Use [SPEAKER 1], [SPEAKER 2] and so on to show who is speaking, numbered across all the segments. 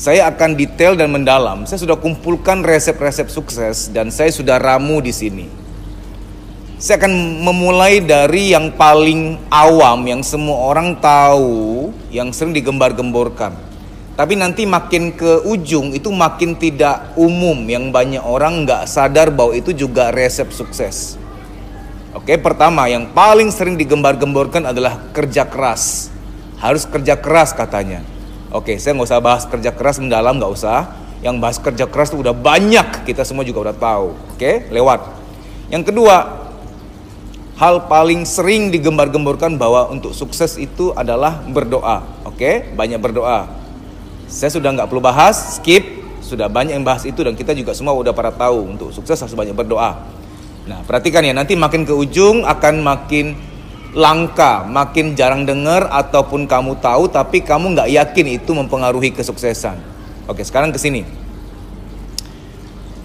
[SPEAKER 1] Saya akan detail dan mendalam. Saya sudah kumpulkan resep-resep sukses dan saya sudah ramu di sini. Saya akan memulai dari yang paling awam, yang semua orang tahu, yang sering digembar-gemborkan. Tapi nanti makin ke ujung itu makin tidak umum, yang banyak orang nggak sadar bahwa itu juga resep sukses. Oke, pertama yang paling sering digembar-gemborkan adalah kerja keras. Harus kerja keras katanya. Oke, saya nggak usah bahas kerja keras mendalam, nggak usah. Yang bahas kerja keras itu udah banyak, kita semua juga udah tahu. Oke, lewat. Yang kedua, hal paling sering digembar-gemborkan bahwa untuk sukses itu adalah berdoa. Oke, banyak berdoa. Saya sudah nggak perlu bahas, skip. Sudah banyak yang bahas itu dan kita juga semua udah pada tahu untuk sukses harus banyak berdoa. Nah, perhatikan ya, nanti makin ke ujung akan makin langka, makin jarang dengar ataupun kamu tahu tapi kamu nggak yakin itu mempengaruhi kesuksesan. Oke, sekarang ke sini.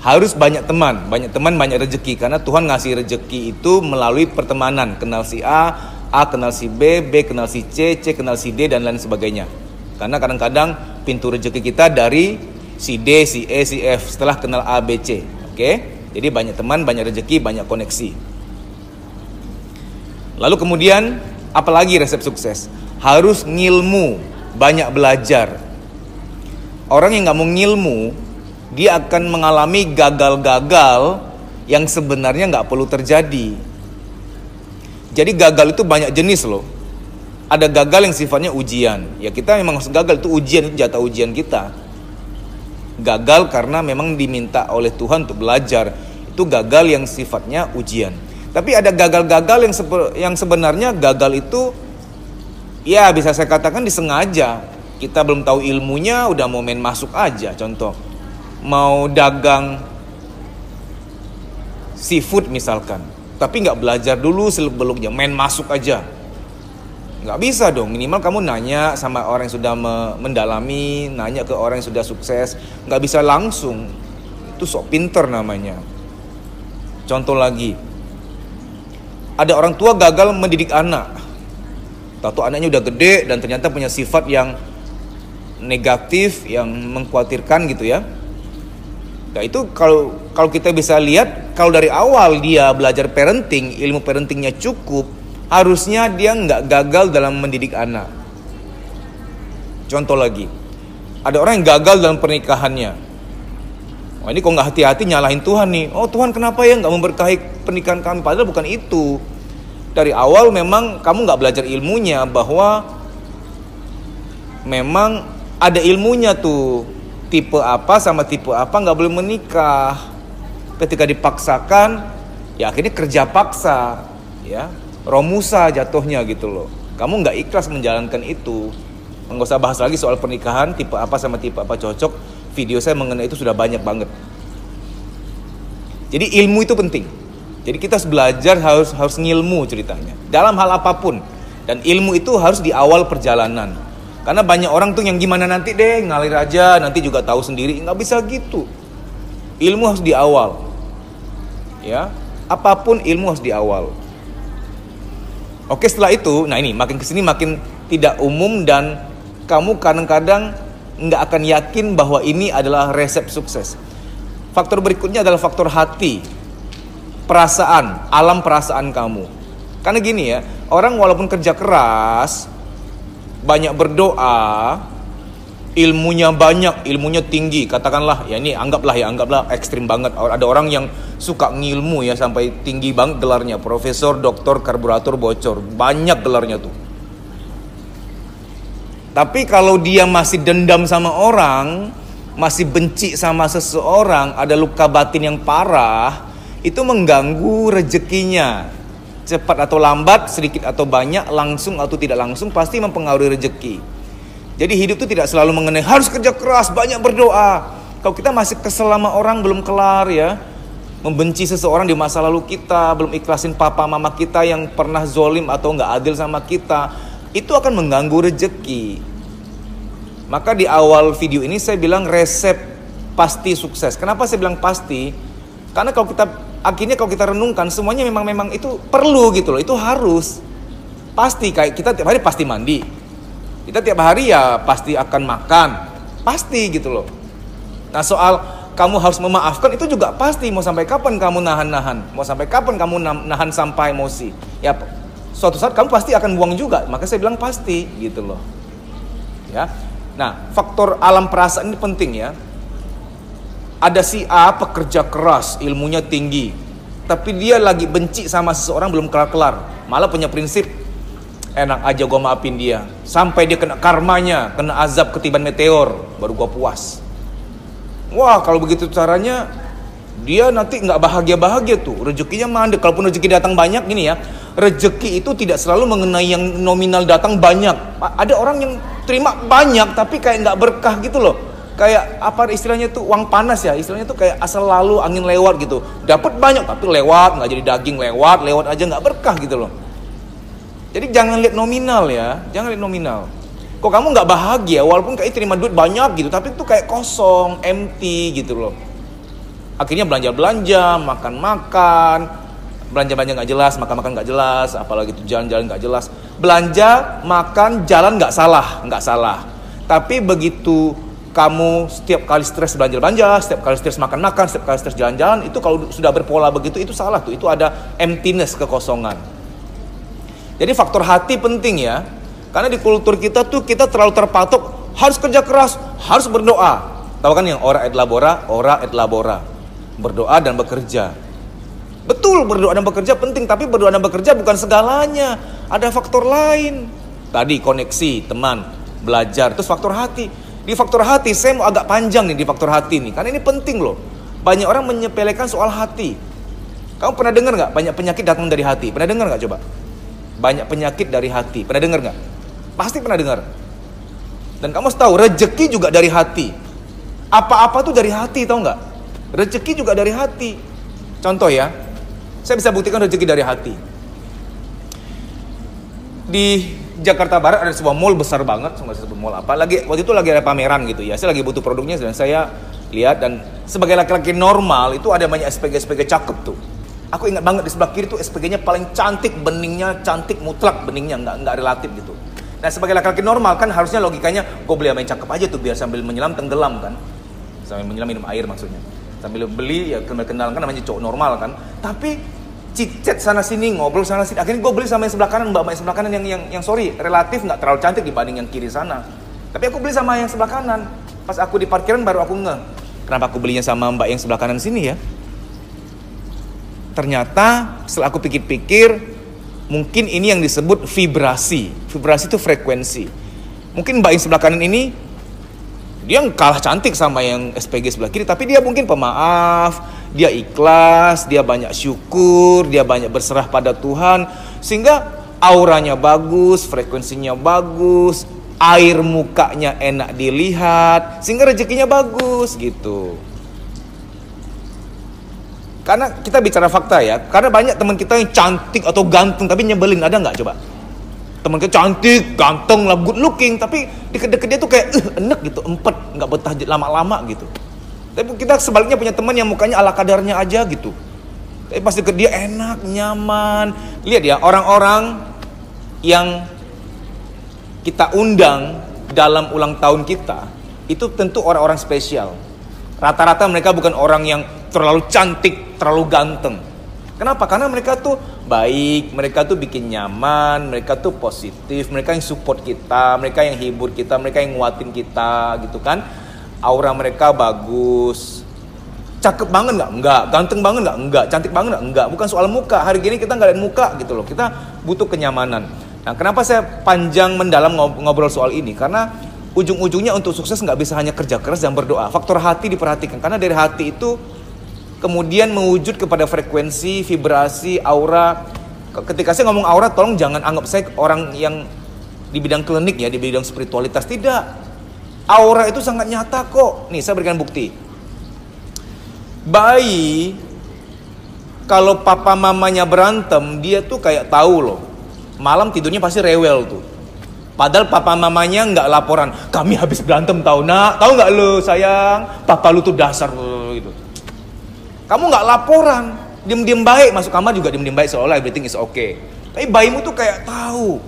[SPEAKER 1] Harus banyak teman banyak rezeki, karena Tuhan ngasih rezeki itu melalui pertemanan. Kenal si A kenal si B kenal si C kenal si D dan lain sebagainya. Karena kadang-kadang pintu rezeki kita dari si D, si E, si F setelah kenal A, B, C. Oke, jadi banyak teman, banyak rezeki, banyak koneksi. Lalu kemudian apalagi resep sukses? Harus ngilmu, banyak belajar. Orang yang nggak mau ngilmu, dia akan mengalami gagal-gagal yang sebenarnya nggak perlu terjadi. Jadi gagal itu banyak jenis loh. Ada gagal yang sifatnya ujian. Ya kita memang harus gagal, itu ujian, itu jatah ujian kita. Gagal karena memang diminta oleh Tuhan untuk belajar. Itu gagal yang sifatnya ujian. Tapi ada gagal-gagal yang sebenarnya gagal itu ya bisa saya katakan disengaja. Kita belum tahu ilmunya udah mau main masuk aja. Contoh, mau dagang seafood misalkan, tapi nggak belajar dulu seluk-beluknya, main masuk aja. Nggak bisa dong, minimal kamu nanya sama orang yang sudah mendalami, nanya ke orang yang sudah sukses. Nggak bisa langsung, itu sok pinter namanya. Contoh lagi, ada orang tua gagal mendidik anak. Tahu anaknya udah gede dan ternyata punya sifat yang negatif, yang mengkhawatirkan gitu ya. Nah itu kalau kita bisa lihat, kalau dari awal dia belajar parenting, ilmu parentingnya cukup, harusnya dia nggak gagal dalam mendidik anak. Contoh lagi, ada orang yang gagal dalam pernikahannya. Wah ini kok nggak hati-hati nyalahin Tuhan nih. Oh Tuhan kenapa ya nggak memberkahi pernikahan kami? Padahal bukan itu. Dari awal memang kamu nggak belajar ilmunya bahwa memang ada ilmunya tuh. Tipe apa sama tipe apa nggak boleh menikah. Ketika dipaksakan, ya akhirnya kerja paksa, ya romusa jatuhnya gitu loh. Kamu nggak ikhlas menjalankan itu. Nggak usah bahas lagi soal pernikahan tipe apa sama tipe apa cocok. Video saya mengenai itu sudah banyak banget. Jadi ilmu itu penting. Jadi kita harus belajar, harus ngilmu ceritanya dalam hal apapun. Dan ilmu itu harus di awal perjalanan. Karena banyak orang tuh yang gimana nanti deh, ngalir aja, nanti juga tahu sendiri. Nggak bisa gitu. Ilmu harus di awal. Ya, apapun ilmu harus di awal. Oke, setelah itu, nah ini makin kesini makin tidak umum dan kamu kadang-kadang nggak akan yakin bahwa ini adalah resep sukses. Faktor berikutnya adalah faktor hati, perasaan, alam perasaan kamu. Karena gini ya, orang walaupun kerja keras, banyak berdoa, ilmunya banyak, ilmunya tinggi, katakanlah ya ini anggaplah ekstrim banget. Ada orang yang suka ngilmu ya sampai tinggi banget gelarnya, profesor, doktor, karburator, bocor, banyak gelarnya tuh. Tapi kalau dia masih dendam sama orang, masih benci sama seseorang, ada luka batin yang parah, itu mengganggu rezekinya. Cepat atau lambat, sedikit atau banyak, langsung atau tidak langsung, pasti mempengaruhi rezeki. Jadi hidup itu tidak selalu mengenai harus kerja keras, banyak berdoa. Kalau kita masih kesel sama orang belum kelar ya, membenci seseorang di masa lalu kita, belum ikhlasin papa mama kita yang pernah zolim atau nggak adil sama kita, itu akan mengganggu rezeki. Maka di awal video ini saya bilang resep pasti sukses. Kenapa saya bilang pasti? Karena kalau kita renungkan semuanya memang itu perlu gitu loh. Itu harus. Pasti kayak kita tiap hari pasti mandi. Kita tiap hari ya pasti akan makan. Pasti gitu loh. Nah soal kamu harus memaafkan itu juga pasti. Mau sampai kapan kamu nahan-nahan? Mau sampai kapan kamu nahan sampah emosi? Ya suatu saat kamu pasti akan buang juga. Maka saya bilang pasti gitu loh. Ya. Nah faktor alam perasaan ini penting ya. Ada si A pekerja keras, ilmunya tinggi, tapi dia lagi benci sama seseorang belum kelar-kelar. Malah punya prinsip, enak aja gue maafin dia sampai dia kena karmanya, kena azab ketiban meteor, baru gue puas. Wah kalau begitu caranya dia nanti nggak bahagia tuh, rezekinya mandek. Kalaupun rezeki datang banyak gini ya, rezeki itu tidak selalu mengenai yang nominal datang banyak. Ada orang yang terima banyak tapi kayak nggak berkah gitu loh. Kayak apa istilahnya tuh, uang panas ya, istilahnya tuh kayak asal lalu angin lewat gitu. Dapat banyak tapi lewat, nggak jadi daging, lewat aja nggak berkah gitu loh. Jadi jangan lihat nominal ya, jangan lihat nominal. Kok kamu nggak bahagia walaupun kayak terima duit banyak gitu, tapi itu kayak kosong, empty gitu loh. Akhirnya belanja, makan, belanja nggak jelas, makan nggak jelas, apalagi itu jalan-jalan nggak jelas. Belanja, makan, jalan nggak salah. Tapi begitu kamu setiap kali stres belanja, setiap kali stres makan, setiap kali stres jalan-jalan, itu kalau sudah berpola begitu itu salah tuh. Itu ada emptiness, kekosongan. Jadi faktor hati penting ya. Karena di kultur kita tuh kita terlalu terpatok harus kerja keras, harus berdoa. Tahu kan yang ora et labora. Berdoa dan bekerja. Betul, berdoa dan bekerja penting, tapi berdoa dan bekerja bukan segalanya. Ada faktor lain. Tadi koneksi, teman, belajar, terus faktor hati. Di faktor hati, saya mau agak panjang nih di faktor hati nih, karena ini penting loh. Banyak orang menyepelekan soal hati. Kamu pernah dengar nggak banyak penyakit datang dari hati? Pernah dengar nggak coba? Banyak penyakit dari hati. Pernah dengar nggak? Pasti pernah dengar. Dan kamu harus tahu rezeki juga dari hati. Apa-apa tuh dari hati, tahu nggak? Rezeki juga dari hati. Contoh ya, saya bisa buktikan rezeki dari hati. Di Jakarta Barat ada sebuah mall besar banget, nggak sebut mall apa. Waktu itu lagi ada pameran gitu ya. Saya lagi butuh produknya dan saya lihat, dan sebagai laki-laki normal itu ada banyak SPG cakep tuh. Aku ingat banget di sebelah kiri tuh SPG-nya paling cantik, beningnya cantik mutlak, beningnya nggak relatif gitu. Nah sebagai laki-laki normal kan harusnya logikanya gue beli yang cakep aja tuh biar sambil menyelam tenggelam kan, sambil menyelam minum air maksudnya. Sambil beli ya kenal kan namanya cowok normal kan. Tapi cicet sana sini, ngobrol sana sini. Akhirnya gue beli sama yang sebelah kanan, mbak yang sebelah kanan yang sorry, relatif nggak terlalu cantik dibanding yang kiri sana. Tapi aku beli sama yang sebelah kanan. Pas aku di parkiran baru aku ngeh, kenapa aku belinya sama mbak yang sebelah kanan sini ya? Ternyata setelah aku pikir-pikir, mungkin ini yang disebut vibrasi. Vibrasi itu frekuensi. Mungkin mbak yang sebelah kanan ini dia kalah cantik sama yang SPG sebelah kiri, tapi dia mungkin pemaaf, dia ikhlas, dia banyak syukur, dia banyak berserah pada Tuhan, sehingga auranya bagus, frekuensinya bagus, air mukanya enak dilihat, sehingga rezekinya bagus gitu. Karena kita bicara fakta ya, karena banyak teman kita yang cantik atau ganteng tapi nyebelin, ada nggak coba? Teman kita cantik, ganteng lah, good looking, tapi deket-deket dia tuh kayak enek gitu, empet, nggak betah lama-lama gitu. Tapi kita sebaliknya punya teman yang mukanya ala kadarnya aja gitu. Tapi pas deket dia enak, nyaman. Lihat ya, orang-orang yang kita undang dalam ulang tahun kita, itu tentu orang-orang spesial. Rata-rata mereka bukan orang yang terlalu cantik, terlalu ganteng. Kenapa? Karena mereka tuh baik, mereka tuh bikin nyaman, mereka tuh positif, mereka yang support kita, mereka yang hibur kita, mereka yang nguatin kita gitu kan. Aura mereka bagus. Cakep banget nggak? Enggak. Ganteng banget nggak? Enggak. Cantik banget nggak? Enggak. Bukan soal muka. Hari gini kita nggak lihat muka gitu loh. Kita butuh kenyamanan. Nah, kenapa saya panjang mendalam ngobrol soal ini? Karena ujung-ujungnya untuk sukses nggak bisa hanya kerja keras dan berdoa. Faktor hati diperhatikan. Karena dari hati itu kemudian mewujud kepada frekuensi, vibrasi, aura. Ketika saya ngomong aura, tolong jangan anggap saya orang yang di bidang klinik ya, di bidang spiritualitas. Tidak. Aura itu sangat nyata kok. Nih, saya berikan bukti. Bayi, kalau papa mamanya berantem, dia tuh kayak tahu loh. Malam tidurnya pasti rewel tuh. Padahal papa mamanya nggak laporan. Kami habis berantem tahu nak. Tahu nggak lo sayang? Papa lu tuh dasar gitu. Kamu nggak laporan, diem-diem baik, masuk kamar juga diem-diem baik seolah everything is okay. Tapi bayimu tuh kayak tahu,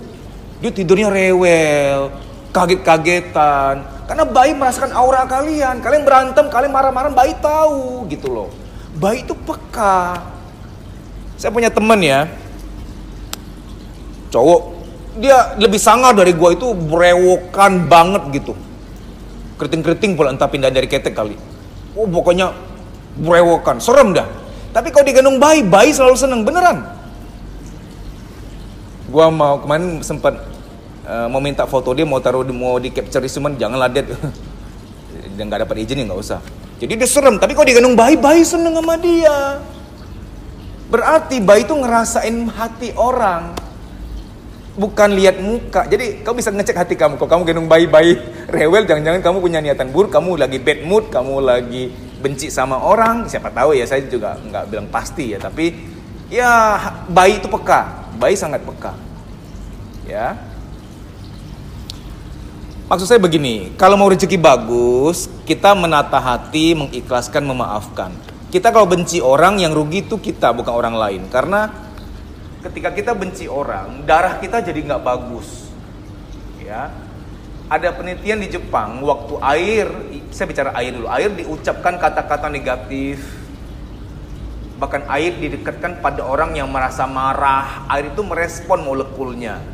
[SPEAKER 1] dia tidurnya rewel, kaget-kagetan. Karena bayi merasakan aura kalian. Kalian berantem, kalian marah-marah, bayi tahu gitu loh. Bayi itu peka. Saya punya teman ya, cowok, dia lebih sangar dari gua, itu berewokan banget gitu. Keriting-keriting pula, entah pindah dari ketek kali. Oh pokoknya berewokan, serem dah. Tapi kalau digendong bayi, bayi selalu seneng, beneran. Gua mau kemarin sempat mau minta foto dia, mau di capture, cuman janganlah dia nggak dapat izin ya nggak usah. Jadi dia serem, tapi kalau digendong bayi, bayi seneng sama dia. Berarti bayi itu ngerasain hati orang, bukan lihat muka. Jadi kamu bisa ngecek hati kamu. Kalau kamu gendong bayi rewel, jangan-jangan kamu punya niatan buruk, kamu lagi bad mood, kamu lagi benci sama orang. Siapa tahu ya, saya juga nggak bilang pasti ya. Tapi ya bayi itu peka, bayi sangat peka. Ya. Maksud saya begini, kalau mau rezeki bagus, kita menata hati, mengikhlaskan, memaafkan. Kita kalau benci orang, yang rugi itu kita, bukan orang lain. Karena ketika kita benci orang, darah kita jadi nggak bagus. Ya, ada penelitian di Jepang, waktu air, saya bicara air dulu, air diucapkan kata-kata negatif, bahkan air didekatkan pada orang yang merasa marah, air itu merespon molekulnya.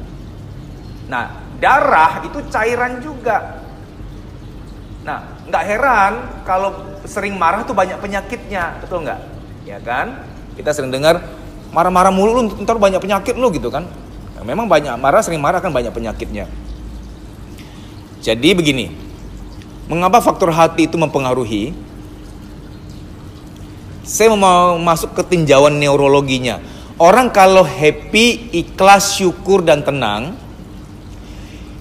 [SPEAKER 1] Nah, darah itu cairan juga. Nah, nggak heran kalau sering marah tuh banyak penyakitnya, betul nggak? Ya kan? Kita sering dengar marah-marah mulu lu ntar banyak penyakit lu gitu kan? Nah, memang banyak marah, sering marah kan banyak penyakitnya. Jadi begini, mengapa faktor hati itu mempengaruhi? Saya mau masuk ke tinjauan neurologinya. Orang kalau happy, ikhlas, syukur dan tenang,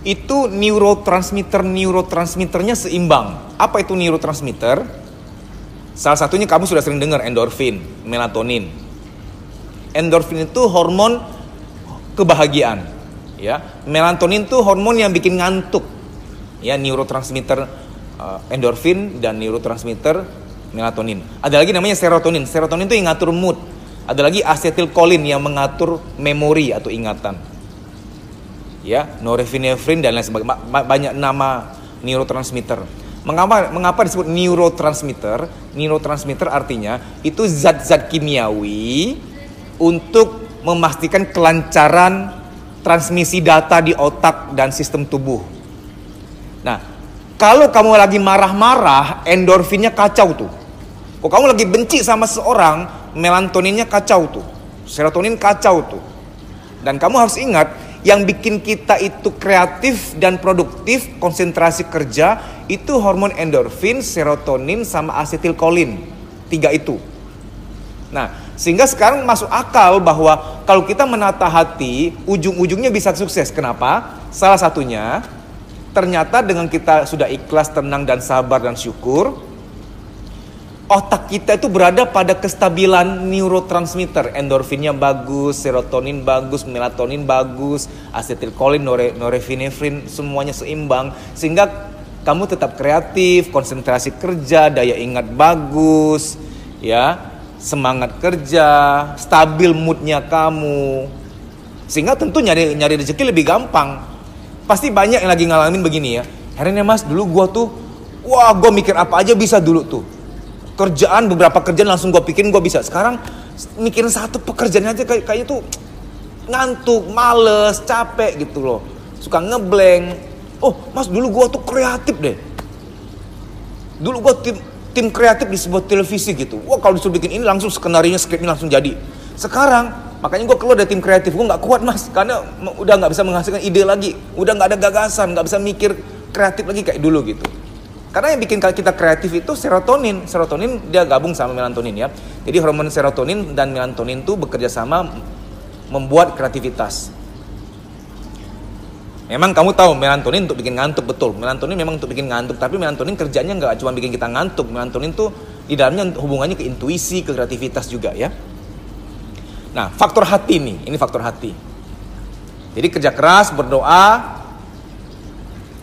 [SPEAKER 1] itu neurotransmitternya seimbang. Apa itu neurotransmitter? Salah satunya kamu sudah sering dengar, endorfin, melatonin. Endorfin itu hormon kebahagiaan, ya. Melatonin itu hormon yang bikin ngantuk, ya. Neurotransmitter endorfin dan neurotransmitter melatonin. Ada lagi namanya serotonin. Serotonin itu yang ngatur mood. Ada lagi asetilkolin yang mengatur memori atau ingatan. Ya, norepinefrin dan lain sebagainya. Banyak nama neurotransmitter. Mengapa disebut neurotransmitter? Neurotransmitter artinya itu zat-zat kimiawi untuk memastikan kelancaran transmisi data di otak dan sistem tubuh. Nah, kalau kamu lagi marah-marah, endorfinnya kacau tuh. Kalau kamu lagi benci sama seorang, melatoninnya kacau tuh. Serotonin kacau tuh. Dan kamu harus ingat, yang bikin kita itu kreatif dan produktif, konsentrasi kerja, itu hormon endorfin, serotonin, sama asetilkolin. 3 itu. Nah, sehingga sekarang masuk akal bahwa kalau kita menata hati, ujung-ujungnya bisa sukses. Kenapa? Salah satunya, ternyata dengan kita sudah ikhlas, tenang, dan sabar, dan syukur, otak kita itu berada pada kestabilan neurotransmitter. Endorfinnya bagus, serotonin bagus, melatonin bagus, asetilkolin, norepinefrin, semuanya seimbang. Sehingga kamu tetap kreatif, konsentrasi kerja, daya ingat bagus, ya, semangat kerja, stabil moodnya kamu. Sehingga tentu nyari rezeki lebih gampang. Pasti banyak yang lagi ngalamin begini ya. Akhirnya Mas, dulu gua tuh, gua mikir apa aja bisa dulu tuh. Beberapa kerjaan langsung gue pikirin gue bisa. Sekarang mikirin satu pekerjaan aja kayaknya tuh ngantuk, males, capek gitu loh. Suka ngeblank. Oh Mas, dulu gue tuh kreatif deh. Dulu gue tim kreatif di sebuah televisi gitu. Wah, kalau disuruh bikin ini langsung skenarionya, skripnya langsung jadi. Sekarang makanya gue keluar dari tim kreatif. Gue gak kuat Mas, karena udah gak bisa menghasilkan ide lagi. Udah gak ada gagasan, gak bisa mikir kreatif lagi kayak dulu gitu. Karena yang bikin kita kreatif itu serotonin. Serotonin dia gabung sama melatonin ya. Jadi hormon serotonin dan melatonin itu bekerja sama membuat kreativitas. Memang kamu tahu melatonin untuk bikin ngantuk, betul. Melatonin memang untuk bikin ngantuk, tapi melatonin kerjanya nggak cuma bikin kita ngantuk. Melatonin tuh di dalamnya hubungannya ke intuisi, ke kreativitas juga ya. Nah, faktor hati nih, ini faktor hati. Jadi kerja keras, berdoa,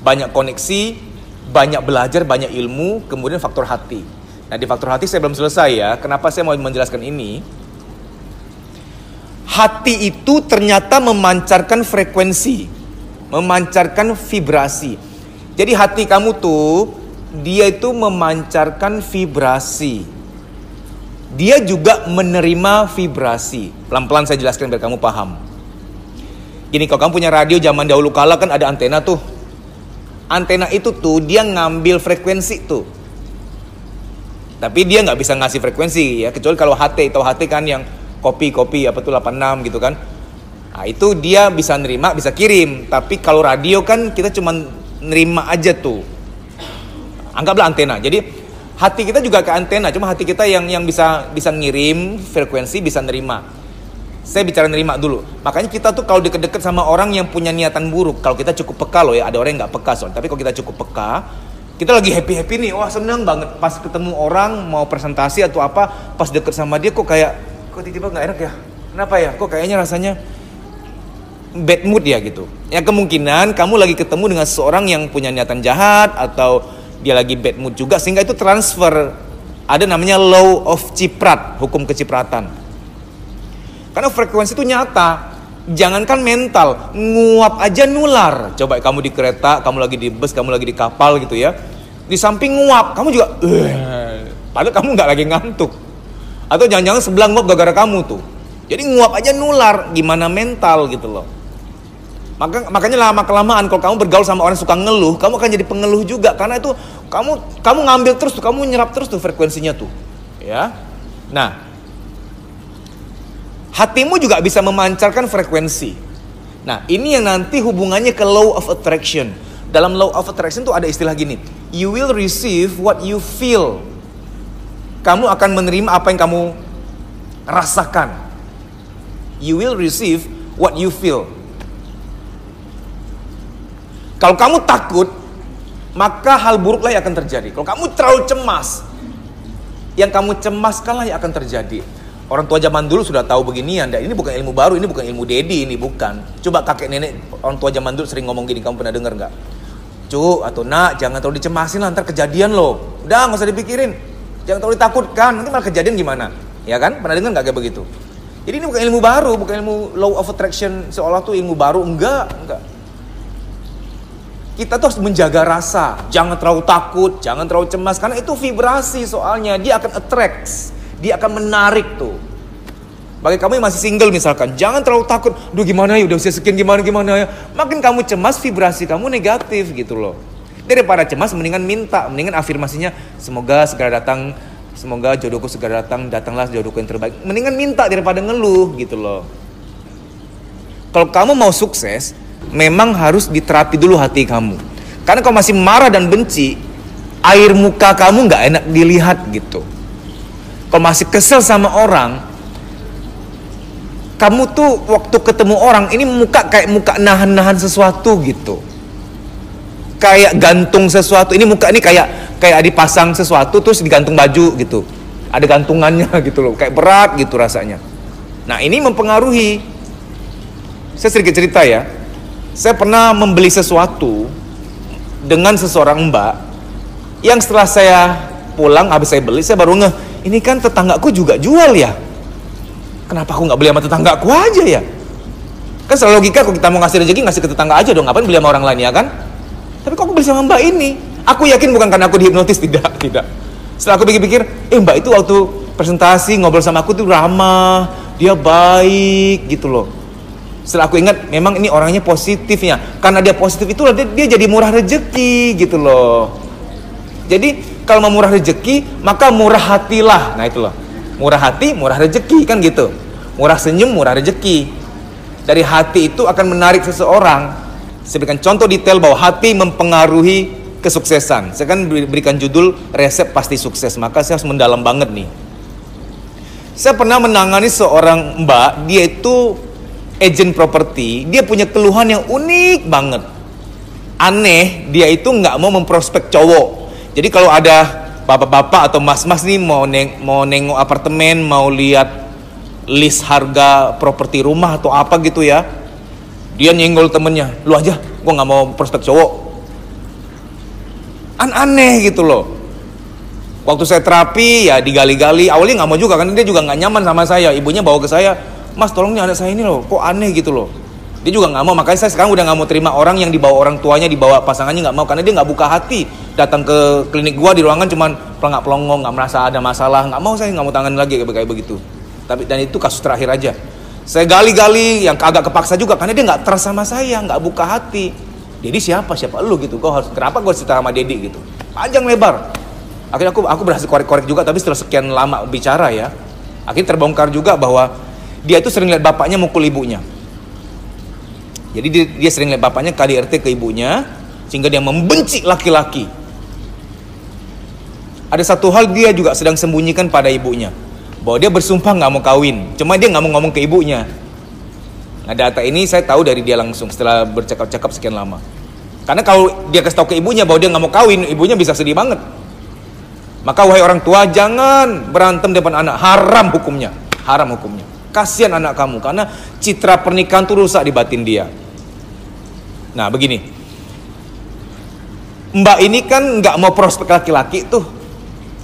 [SPEAKER 1] banyak koneksi, banyak belajar, banyak ilmu, kemudian faktor hati. Nah, di faktor hati saya belum selesai ya. Kenapa saya mau menjelaskan ini? Hati itu ternyata memancarkan frekuensi, memancarkan vibrasi. Jadi hati kamu tuh, dia itu memancarkan vibrasi. Dia juga menerima vibrasi. Pelan-pelan saya jelaskan biar kamu paham. Gini, kalau kamu punya radio zaman dahulu kala kan ada antena tuh. Antena itu tuh dia ngambil frekuensi tuh. Tapi dia nggak bisa ngasih frekuensi ya, kecuali kalau HT. Tahu HT kan yang kopi apa tuh 86 gitu kan. Nah itu dia bisa nerima, bisa kirim. Tapi kalau radio kan kita cuma nerima aja tuh. Anggaplah antena. Jadi hati kita juga ke antena, cuma hati kita yang bisa ngirim frekuensi, bisa nerima. Saya bicara nerima dulu. Makanya kita tuh kalau deket-deket sama orang yang punya niatan buruk, kalau kita cukup peka loh ya, ada orang yang nggak peka soalnya. Tapi kalau kita cukup peka, kita lagi happy nih, wah seneng banget. Pas ketemu orang mau presentasi atau apa, pas deket sama dia kok tiba-tiba nggak enak ya. Kenapa ya? Kok kayaknya rasanya bad mood ya gitu. Ya kemungkinan kamu lagi ketemu dengan seseorang yang punya niatan jahat atau dia lagi bad mood juga, sehingga itu transfer. Ada namanya law of ciprat, hukum kecipratan. Karena frekuensi itu nyata. Jangankan mental, nguap aja nular. Coba kamu di kereta, kamu lagi di bus, kamu lagi di kapal gitu ya. Di samping nguap, kamu juga padahal kamu nggak lagi ngantuk. Atau jangan-jangan sebelah nguap gara-gara kamu tuh. Jadi nguap aja nular, gimana mental gitu loh. Makanya lama-kelamaan kalau kamu bergaul sama orang suka ngeluh, kamu akan jadi pengeluh juga. Karena itu kamu ngambil terus tuh, kamu nyerap terus tuh frekuensinya tuh. Ya. Nah, hatimu juga bisa memancarkan frekuensi. Nah, ini yang nanti hubungannya ke law of attraction. Dalam law of attraction tuh ada istilah gini. You will receive what you feel. Kamu akan menerima apa yang kamu rasakan. You will receive what you feel. Kalau kamu takut, maka hal buruklah yang akan terjadi. Kalau kamu terlalu cemas, yang kamu cemaskanlah yang akan terjadi. Orang tua zaman dulu sudah tahu beginian. Dan ini bukan ilmu baru, ini bukan ilmu Dedi, ini bukan. Coba kakek nenek orang tua zaman dulu sering ngomong gini, kamu pernah dengar nggak? Cu atau nak, jangan terlalu dicemasin lah, ntar kejadian loh. Udah nggak usah dipikirin, jangan terlalu ditakutkan, nanti malah kejadian gimana? Ya kan? Pernah dengar nggak kayak begitu? Jadi ini bukan ilmu baru, bukan ilmu law of attraction seolah tuh ilmu baru, enggak. Kita tuh harus menjaga rasa, jangan terlalu takut, jangan terlalu cemas, karena itu vibrasi soalnya, dia akan attract. Dia akan menarik tuh. Bagi kamu yang masih single misalkan, jangan terlalu takut. Duh gimana ya, udah usia sekian gimana ya. Makin kamu cemas, vibrasi kamu negatif gitu loh. Daripada cemas, mendingan minta, mendingan afirmasinya, semoga segera datang, semoga jodohku segera datang, datanglah jodohku yang terbaik. Mendingan minta daripada ngeluh gitu loh. Kalau kamu mau sukses, memang harus diterapi dulu hati kamu. Karena kalau masih marah dan benci, air muka kamu gak enak dilihat gitu. Kalau masih kesel sama orang, kamu tuh waktu ketemu orang ini muka kayak muka nahan-nahan sesuatu gitu, kayak gantung sesuatu. Ini muka ini kayak dipasang sesuatu terus digantung baju gitu, ada gantungannya gitu loh, kayak berat gitu rasanya. Nah ini mempengaruhi. Saya sedikit cerita ya. Saya pernah membeli sesuatu dengan seseorang mbak, yang setelah saya pulang habis saya beli, saya baru ngeh, ini kan tetanggaku juga jual ya. Kenapa aku nggak beli sama tetanggaku aja ya? Kan secara logika kalau kita mau ngasih rezeki, ngasih ke tetangga aja dong, ngapain beli sama orang lain ya kan? Tapi kok aku beli sama mbak ini? Aku yakin bukan karena aku dihipnotis, tidak. Setelah aku pikir-pikir, mbak itu waktu presentasi ngobrol sama aku tuh ramah, dia baik gitu loh. Setelah aku ingat, memang ini orangnya positifnya. Karena dia positif itulah dia jadi murah rezeki gitu loh. Jadi kalau mau murah rezeki, maka murah hatilah. Nah itu loh, murah hati, murah rezeki kan gitu. Murah senyum, murah rezeki. Dari hati itu akan menarik seseorang. Saya berikan contoh detail bahwa hati mempengaruhi kesuksesan. Saya kan berikan judul resep pasti sukses, maka saya harus mendalam banget nih. Saya pernah menangani seorang mbak, dia itu agent properti. Dia punya keluhan yang unik banget. Aneh, dia itu nggak mau memprospek cowok. Jadi kalau ada bapak-bapak atau mas-mas nih mau nengok apartemen, mau lihat list harga properti rumah atau apa gitu ya, dia nyenggol temennya, lu aja, gua nggak mau prospek cowok. Aneh gitu loh. Waktu saya terapi ya digali-gali, awalnya nggak mau juga, karena dia juga nggak nyaman sama saya. Ibunya bawa ke saya, mas tolong nih anak saya ini loh, kok aneh gitu loh. Dia juga nggak mau, makanya saya sekarang udah nggak mau terima orang yang dibawa orang tuanya, dibawa pasangannya, nggak mau, karena dia nggak buka hati. Datang ke klinik gua di ruangan cuman pelongak-pelongong, nggak merasa ada masalah, nggak mau, saya nggak mau tangani lagi kayak begitu. Tapi dan itu kasus terakhir aja. Saya gali-gali yang agak kepaksa juga, karena dia nggak trust sama saya, nggak buka hati. Dedi siapa lu gitu, kau harus, kenapa gue cerita sama Dedi gitu, panjang lebar. Akhirnya aku berhasil korek-korek juga, tapi setelah sekian lama bicara ya, akhirnya terbongkar juga bahwa dia itu sering lihat bapaknya mukul ibunya. Jadi dia sering lihat bapaknya KDRT ke ibunya, sehingga dia membenci laki-laki. Ada satu hal dia juga sedang sembunyikan pada ibunya, bahwa dia bersumpah nggak mau kawin, cuma dia nggak mau ngomong ke ibunya. Nah, data ini saya tahu dari dia langsung setelah bercakap-cakap sekian lama. Karena kalau dia kasih tahu ke ibunya bahwa dia nggak mau kawin, ibunya bisa sedih banget. Maka wahai orang tua, jangan berantem depan anak, haram hukumnya, haram hukumnya. Kasihan anak kamu, karena citra pernikahan itu rusak di batin dia. Nah begini, Mbak ini kan nggak mau prospek laki-laki tuh.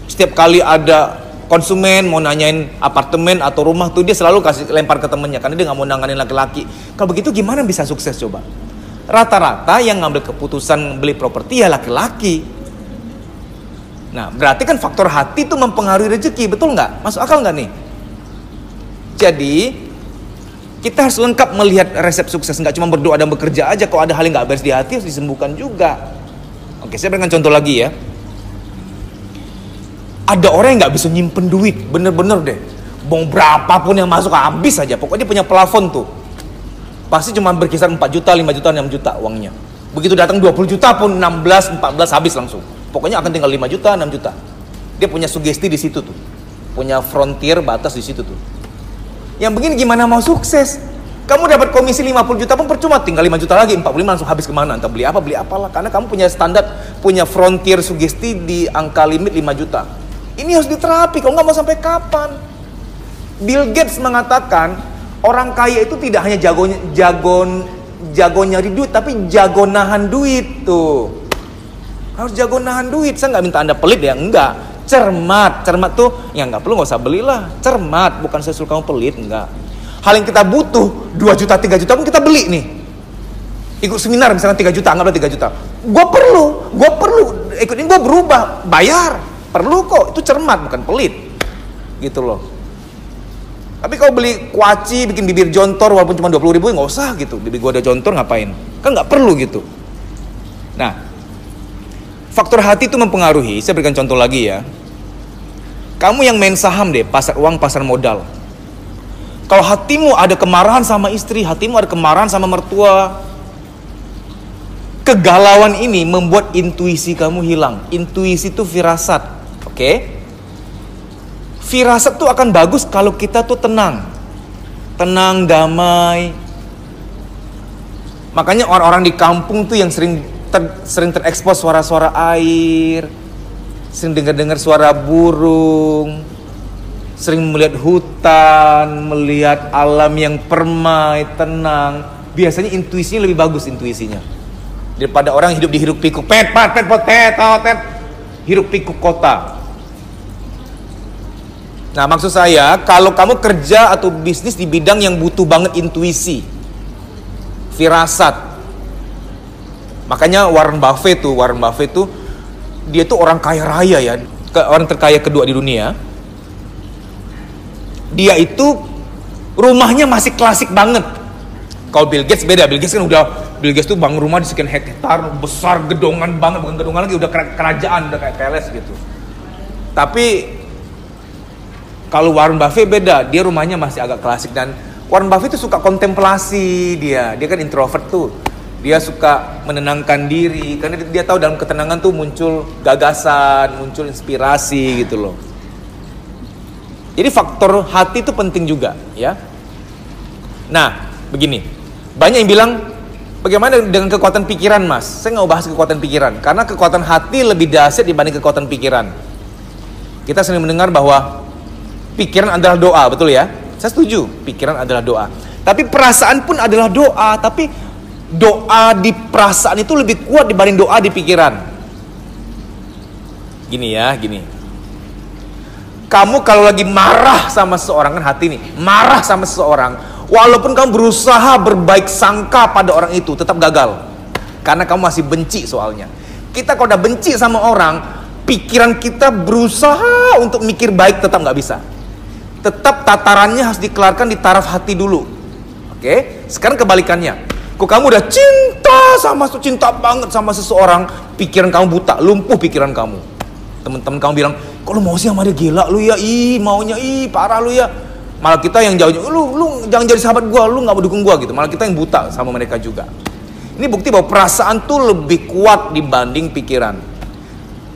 [SPEAKER 1] Setiap kali ada konsumen mau nanyain apartemen atau rumah tuh dia selalu kasih lempar ke temennya, karena dia nggak mau nanganin laki-laki. Kalau begitu gimana bisa sukses coba? Rata-rata yang ngambil keputusan beli properti ya laki-laki. Nah berarti kan faktor hati itu mempengaruhi rezeki, betul nggak? Masuk akal nggak nih? Jadi kita harus lengkap melihat resep sukses, nggak cuma berdoa dan bekerja aja. Kalau ada hal yang nggak beres di hati harus disembuhkan juga. Oke, saya berikan contoh lagi ya. Ada orang yang nggak bisa nyimpen duit, bener-bener deh. Mau berapapun yang masuk habis aja. Pokoknya dia punya plafon tuh. Pasti cuma berkisar 4 juta, 5 juta, 6 juta uangnya. Begitu datang 20 juta pun 16, 14 habis langsung. Pokoknya akan tinggal 5 juta, 6 juta. Dia punya sugesti di situ tuh. Punya frontier batas di situ tuh. Yang begini gimana mau sukses? Kamu dapat komisi 50 juta pun percuma, tinggal 5 juta lagi, 45 langsung habis kemana? Entah beli apa, beli apalah. Karena kamu punya standar, punya frontier sugesti di angka limit 5 juta. Ini harus diterapi, kalau nggak mau sampai kapan? Bill Gates mengatakan, orang kaya itu tidak hanya jago nyari duit, tapi jago nahan duit tuh. Harus jago nahan duit. Saya nggak minta Anda pelit ya, enggak. Cermat tuh, ya nggak perlu, nggak usah belilah. Cermat, bukan saya suruh kamu pelit, enggak. Hal yang kita butuh 2 juta, 3 juta pun kita beli nih. Ikut seminar misalnya 3 juta, anggaplah 3 juta. Gue perlu, ikut ini gue berubah, bayar. Perlu kok, itu cermat bukan pelit. Gitu loh. Tapi kalau beli kuaci, bikin bibir jontor walaupun cuma 20 ribu, nggak usah gitu. Bibir gue ada jontor ngapain? Kan nggak perlu gitu. Nah, faktor hati itu mempengaruhi. Saya berikan contoh lagi ya. Kamu yang main saham deh, pasar uang, pasar modal. Kalau hatimu ada kemarahan sama istri, hatimu ada kemarahan sama mertua, kegalauan ini membuat intuisi kamu hilang. Intuisi itu firasat, oke? Firasat tuh akan bagus kalau kita tuh tenang, damai. Makanya orang-orang di kampung tuh yang sering terekspos suara-suara air, sering dengar suara burung, sering melihat hutan, melihat alam yang permai, tenang. Biasanya intuisinya lebih bagus intuisinya daripada orang hidup di hiruk pikuk hiruk pikuk kota. Nah maksud saya, kalau kamu kerja atau bisnis di bidang yang butuh banget intuisi, firasat, makanya Warren Buffett tuh dia tuh orang kaya raya ya, orang terkaya kedua di dunia. Dia itu rumahnya masih klasik banget. Kalau Bill Gates beda. Bill Gates tuh bangun rumah di sekian hektar, besar, gedongan banget, bukan gedongan lagi, udah kerajaan, udah kayak palace gitu. Tapi kalau Warren Buffett beda, dia rumahnya masih agak klasik. Dan Warren Buffett tuh suka kontemplasi, dia kan introvert tuh. Dia suka menenangkan diri, karena dia tahu dalam ketenangan tuh muncul gagasan, muncul inspirasi gitu loh. Jadi faktor hati itu penting juga ya. Nah begini, banyak yang bilang bagaimana dengan kekuatan pikiran mas? Saya nggak bahas kekuatan pikiran, karena kekuatan hati lebih dahsyat dibanding kekuatan pikiran. Kita sering mendengar bahwa pikiran adalah doa, betul ya? Saya setuju, pikiran adalah doa. Tapi perasaan pun adalah doa, tapi doa di perasaan itu lebih kuat dibanding doa di pikiran. Gini. Kamu kalau lagi marah sama seseorang, kan hati nih, marah sama seseorang, Walaupun kamu berusaha berbaik sangka pada orang itu, tetap gagal. Karena kamu masih benci soalnya. Kita kalau udah benci sama orang, pikiran kita berusaha untuk mikir baik tetap nggak bisa. Tetap tatarannya harus dikelarkan di taraf hati dulu. Oke? Sekarang kebalikannya. Kok kamu udah cinta banget sama seseorang, pikiran kamu buta, lumpuh pikiran kamu. Teman-teman kamu bilang, kok lu mau sih sama dia, gila lu ya, maunya parah lu ya. Malah kita yang jauh, lu jangan jadi sahabat gua, lu nggak mau dukung gua gitu. Malah kita yang buta sama mereka juga. Ini bukti bahwa perasaan tuh lebih kuat dibanding pikiran.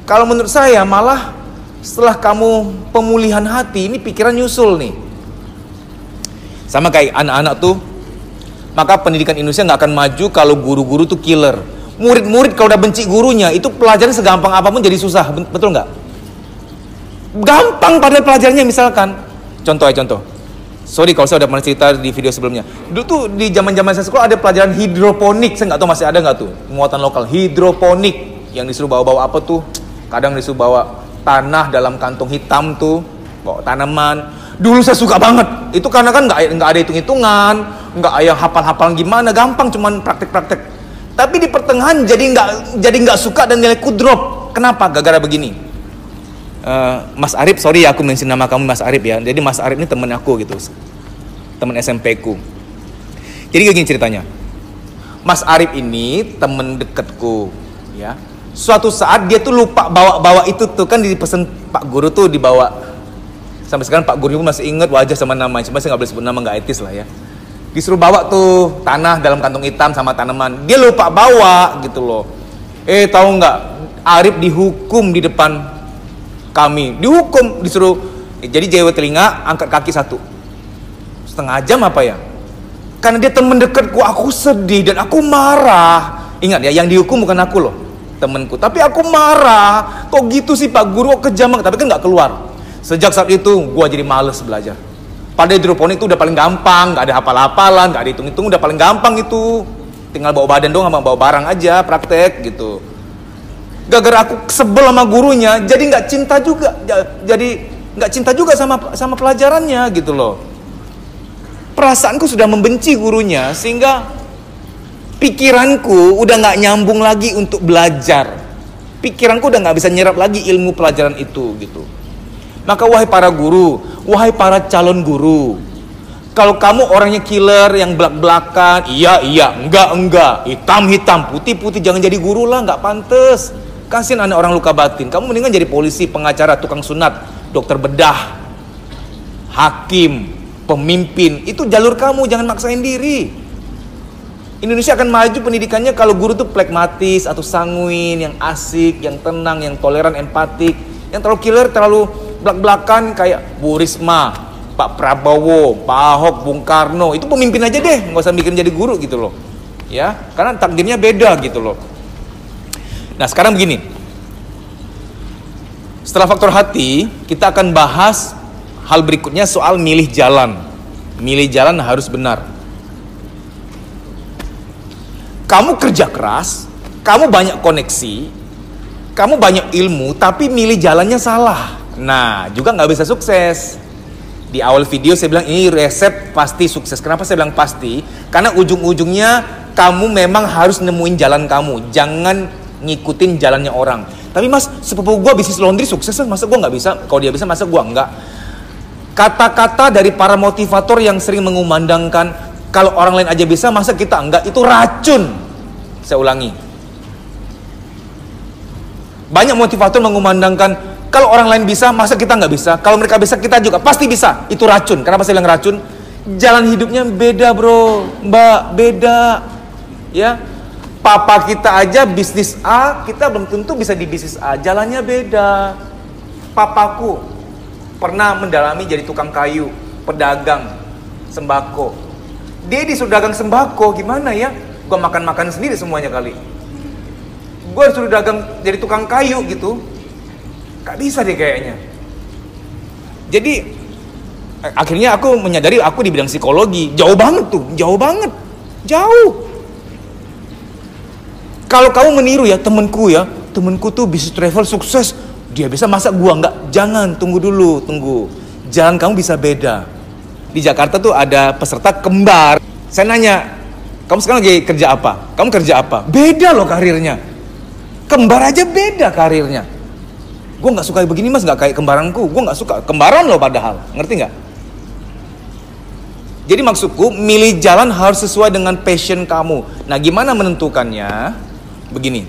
[SPEAKER 1] Kalau menurut saya malah setelah kamu pemulihan hati, ini pikiran nyusul nih. Sama kayak anak-anak tuh, maka pendidikan Indonesia nggak akan maju kalau guru-guru tuh killer. Murid-murid kalau udah benci gurunya, itu pelajaran segampang apapun jadi susah, betul nggak? Gampang padahal pelajarannya, misalkan. Contoh. Sorry kalau saya udah pernah cerita di video sebelumnya. Dulu tuh di zaman-zaman saya sekolah ada pelajaran hidroponik. Saya nggak tahu masih ada nggak tuh, muatan lokal hidroponik. Yang disuruh bawa-bawa apa tuh? Kadang disuruh bawa tanah dalam kantong hitam tuh, bawa tanaman. Dulu saya suka banget. Itu karena kan nggak ada hitung-hitungan, nggak yang hafal-hafal gimana, gampang cuman praktek-praktek. Tapi di pertengahan jadi nggak suka dan nilaiku drop. Kenapa? Gara-gara begini. Mas Arif, sorry ya aku mention nama kamu Mas Arif ya. Jadi Mas Arif ini temen aku gitu, temen SMP ku. Jadi kayak gini ceritanya. Mas Arif ini temen deketku, ya. Suatu saat dia tuh lupa bawa itu tuh, kan dipesen Pak Guru tuh dibawa. Sampai sekarang Pak Guru masih inget wajah sama namanya. Cuma saya nggak boleh sebut nama, nggak etis lah ya. Disuruh bawa tuh tanah dalam kantong hitam sama tanaman. Dia lupa bawa gitu loh. Tahu nggak? Arif dihukum di depan kami, dihukum, disuruh jadi jewe telinga, angkat kaki 1,5 jam apa ya, karena dia temen dekatku. Aku sedih dan aku marah. Ingat ya, yang dihukum bukan aku loh, temenku, tapi aku marah. Kok gitu sih Pak Guru, kejam banget. Tapi kan nggak keluar. Sejak saat itu gua jadi males belajar. Pada hidroponik itu udah paling gampang, nggak ada hafal-hafalan, nggak ada hitung-hitung, udah paling gampang itu, tinggal bawa badan doang sama bawa barang aja, praktek gitu. Gara-gara aku sebel sama gurunya, jadi nggak cinta juga, sama pelajarannya gitu loh. Perasaanku sudah membenci gurunya, sehingga pikiranku udah nggak nyambung lagi untuk belajar. Pikiranku udah nggak bisa nyerap lagi ilmu pelajaran itu gitu. Maka wahai para guru, wahai para calon guru, kalau kamu orangnya killer yang belak-belakan, iya, enggak, hitam, putih, jangan jadi guru lah, nggak pantes. Kasihan anak orang luka batin. Kamu mendingan jadi polisi, pengacara, tukang sunat, dokter bedah, hakim, pemimpin. Itu jalur kamu, jangan maksain diri. Indonesia akan maju pendidikannya kalau guru tuh pragmatis atau sanguin, yang asik, yang tenang, yang toleran, empatik. Yang terlalu killer, terlalu belak-belakan kayak Bu Risma, Pak Prabowo, Pak Ahok, Bung Karno. Itu pemimpin aja deh, nggak usah bikin jadi guru gitu loh. Ya, karena takdirnya beda gitu loh. Nah sekarang begini, setelah faktor hati, kita akan bahas hal berikutnya soal milih jalan. Milih jalan harus benar. Kamu kerja keras, kamu banyak koneksi, kamu banyak ilmu, tapi milih jalannya salah. Nah juga nggak bisa sukses. Di awal video saya bilang ini resep pasti sukses. Kenapa saya bilang pasti? Karena ujung-ujungnya kamu memang harus nemuin jalan kamu. Jangan ngikutin jalannya orang. Tapi mas, sepupu gue bisnis laundry sukses, masa gue nggak bisa? Kalau dia bisa, masa gue enggak? Kata-kata dari para motivator yang sering mengumandangkan kalau orang lain aja bisa, masa kita enggak? Itu racun. Saya ulangi. Banyak motivator mengumandangkan kalau orang lain bisa, masa kita nggak bisa? Kalau mereka bisa, kita juga pasti bisa. Itu racun. Kenapa saya bilang racun? Jalan hidupnya beda bro, mbak, beda. Ya. Papa kita aja bisnis A, kita belum tentu bisa di bisnis A. Jalannya beda. Papaku pernah mendalami jadi tukang kayu, pedagang sembako. Dia disuruh dagang sembako, gimana ya? Gua makan-makan sendiri semuanya kali. Gua disuruh dagang jadi tukang kayu gitu, gak bisa deh kayaknya. Jadi akhirnya aku menyadari aku di bidang psikologi. Jauh banget tuh, jauh. Kalau kamu meniru ya temenku tuh bisnis travel sukses, dia bisa, masa gua enggak? Jangan, tunggu. Jalan kamu bisa beda. di Jakarta tuh ada peserta kembar. Saya nanya, kamu sekarang lagi kerja apa? Kamu kerja apa? Beda loh karirnya. Kembar aja beda karirnya. Gue nggak suka begini mas, nggak kayak kembaranku. Gue nggak suka kembaran loh padahal, ngerti nggak? Jadi maksudku, milih jalan harus sesuai dengan passion kamu. Nah, gimana menentukannya? Begini,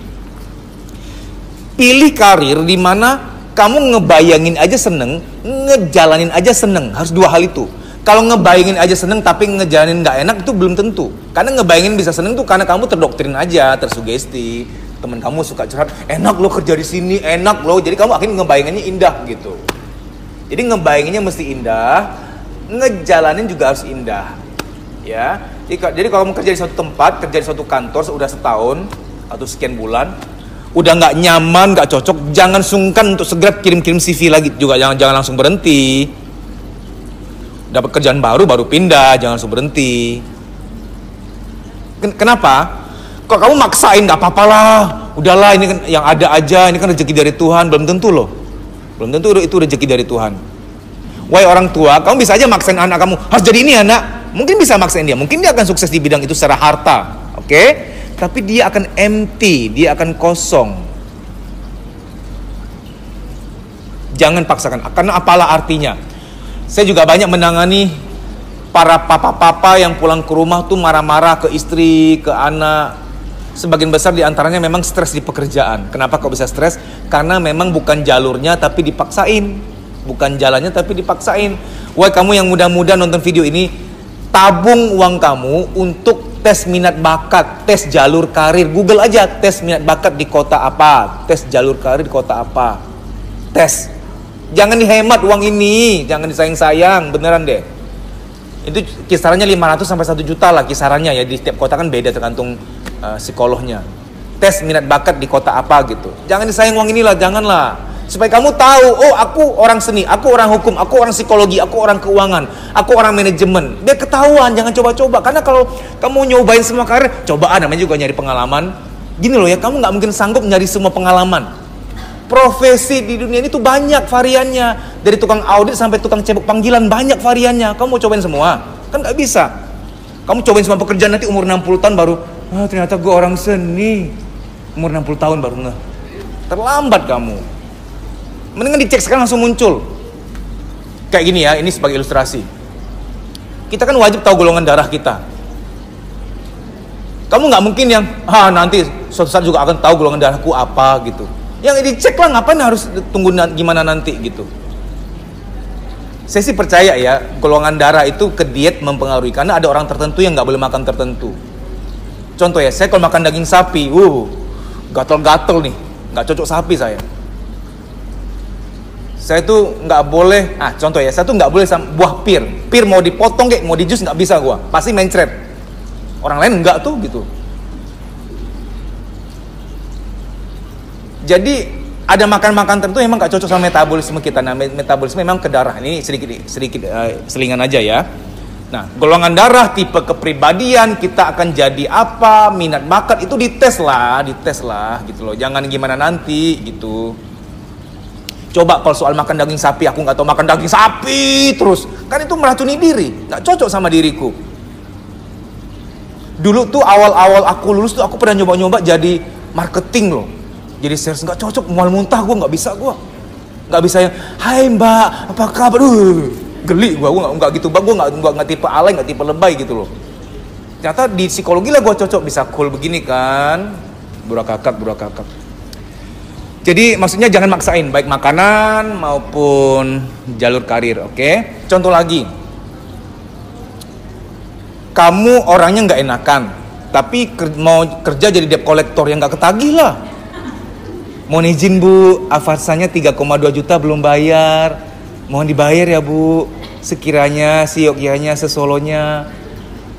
[SPEAKER 1] pilih karir di mana kamu ngebayangin aja seneng, ngejalanin aja seneng. Harus dua hal itu. Kalau ngebayangin aja seneng tapi ngejalanin nggak enak, itu belum tentu. Karena ngebayangin bisa seneng tuh karena kamu terdoktrin aja, tersugesti. Temen kamu suka curhat, enak lo kerja di sini, enak lo. Jadi kamu akhirnya ngebayanginnya indah gitu. Jadi ngebayanginnya mesti indah, ngejalanin juga harus indah, ya. Jadi kalau kamu kerja di suatu tempat, kerja di suatu kantor sudah setahun atau sekian bulan, udah nggak nyaman, nggak cocok, jangan sungkan untuk segera kirim-kirim CV lagi juga, jangan langsung berhenti. Dapat kerjaan baru pindah, jangan langsung berhenti. Kenapa? Kok kamu maksain, nggak apa-apalah, udahlah ini kan yang ada aja, ini kan rezeki dari Tuhan. Belum tentu loh, belum tentu itu rezeki dari Tuhan. Wahai orang tua, kamu bisa aja maksain anak kamu harus jadi ini anak. Mungkin bisa maksain dia, mungkin dia akan sukses di bidang itu secara harta, oke? Tapi dia akan empty, dia akan kosong. Jangan paksakan, karena apalah artinya. Saya juga banyak menangani para papa-papa yang pulang ke rumah tuh marah-marah ke istri, ke anak. Sebagian besar diantaranya memang stres di pekerjaan. Kenapa kok bisa stres? Karena memang bukan jalurnya tapi dipaksain. Bukan jalannya tapi dipaksain. Wah, kamu yang muda-muda nonton video ini, tabung uang kamu untuk tes minat bakat, tes jalur karir. Google aja tes minat bakat di kota apa, tes jalur karir di kota apa. Tes. Jangan dihemat uang ini, jangan disayang-sayang, beneran deh. Itu kisarannya 500 sampai 1 juta lah kisarannya ya, di setiap kota kan beda tergantung psikolognya. Tes minat bakat di kota apa gitu. Jangan disayang uang inilah, janganlah. Supaya kamu tahu, oh aku orang seni, aku orang hukum, aku orang psikologi, aku orang keuangan, aku orang manajemen. Biar ketahuan, jangan coba-coba. Karena kalau kamu nyobain semua karir, cobaan namanya juga nyari pengalaman. Gini loh ya, kamu nggak mungkin sanggup nyari semua pengalaman. Profesi di dunia ini tuh banyak variannya. Dari tukang audit sampai tukang cebok panggilan, banyak variannya. Kamu mau cobain semua? Kan nggak bisa. Kamu cobain semua pekerjaan, nanti umur 60 tahun baru, ternyata gue orang seni. Umur 60 tahun baru nggak. Terlambat kamu. Mendingan dicek sekarang langsung muncul. Kayak gini ya, ini sebagai ilustrasi. Kita kan wajib tahu golongan darah kita. Kamu nggak mungkin yang, nanti suatu saat juga akan tahu golongan darahku apa gitu. Yang dicek lah, ngapain harus tunggu gimana nanti gitu. Saya sih percaya ya, golongan darah itu ke diet mempengaruhi. Karena ada orang tertentu yang nggak boleh makan tertentu. Contoh ya, saya kalau makan daging sapi, gatel-gatel nih, nggak cocok sapi saya. Saya tuh nggak boleh, contoh ya, saya tuh nggak boleh sama buah pir. Pir mau dipotong kayak mau di jus nggak bisa gua, pasti mencret. Orang lain nggak tuh gitu. Jadi ada makan-makan tertentu memang nggak cocok sama metabolisme kita. Nah, metabolisme memang ke darah. Ini sedikit selingan aja ya. Nah, golongan darah, tipe kepribadian, kita akan jadi apa, minat bakat itu dites lah gitu loh. Jangan gimana nanti gitu. Coba kalau soal makan daging sapi, aku nggak tahu makan daging sapi terus. Kan itu meracuni diri, nggak cocok sama diriku. Dulu tuh awal-awal aku lulus tuh aku pernah nyoba-nyoba jadi marketing loh. Jadi sales, nggak cocok, mual muntah gue, nggak bisa gue. Nggak bisa yang, hai mbak, apa kabar? Geli gue nggak gitu, gue nggak tipe alay, nggak tipe lebay gitu loh. Ternyata di psikologi lah gue cocok, bisa cool begini kan. Burakakak. Jadi maksudnya jangan maksain, baik makanan maupun jalur karir, oke? Contoh lagi, kamu orangnya nggak enakan, tapi mau kerja jadi debt collector yang nggak ketagih lah. Mohon izin bu, Avarsanya 3,2 juta belum bayar, mohon dibayar ya bu. Sekiranya siokianya sesolonya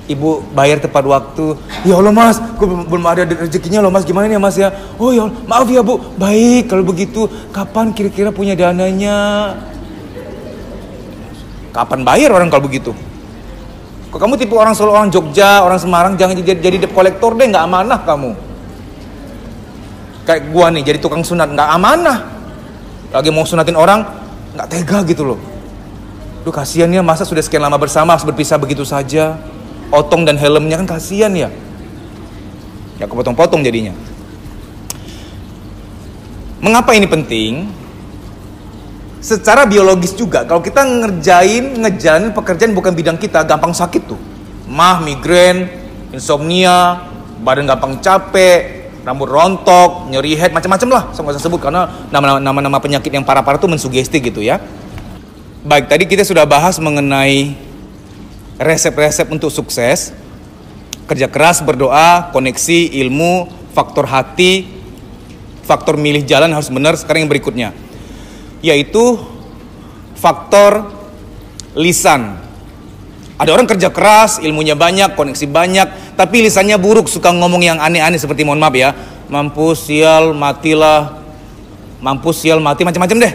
[SPEAKER 1] Ibu bayar tepat waktu. Ya Allah mas, gue belum ada rezekinya loh mas, gimana nih mas ya? Oh ya maaf ya bu, baik kalau begitu. Kapan kira-kira punya dananya? Kapan bayar orang kalau begitu? Kok kamu tipe orang Solo, orang Jogja, orang Semarang, jangan jadi debt collector deh, nggak amanah kamu. Kayak gua nih, jadi tukang sunat, nggak amanah. Lagi mau sunatin orang, nggak tega gitu loh. Duh kasihan ya, masa sudah sekian lama bersama harus berpisah begitu saja. Otong dan helmnya kan kasihan ya. Ya kepotong-potong jadinya. Mengapa ini penting? Secara biologis juga, kalau kita ngejalanin pekerjaan bukan bidang kita, gampang sakit tuh. Mah, migrain, insomnia, badan gampang capek, rambut rontok, nyeri head, macam-macam lah. Saya nggak usah sebut karena nama-nama penyakit yang parah-parah tuh mensugesti gitu ya. Baik, tadi kita sudah bahas mengenai resep-resep untuk sukses. Kerja keras, berdoa, koneksi, ilmu, faktor hati, faktor milih jalan harus benar. Sekarang yang berikutnya, yaitu faktor lisan. Ada orang kerja keras, ilmunya banyak, koneksi banyak, tapi lisannya buruk, suka ngomong yang aneh-aneh seperti, mohon maaf ya, mampus, sial, matilah, mampus, sial, mati, macam-macam deh.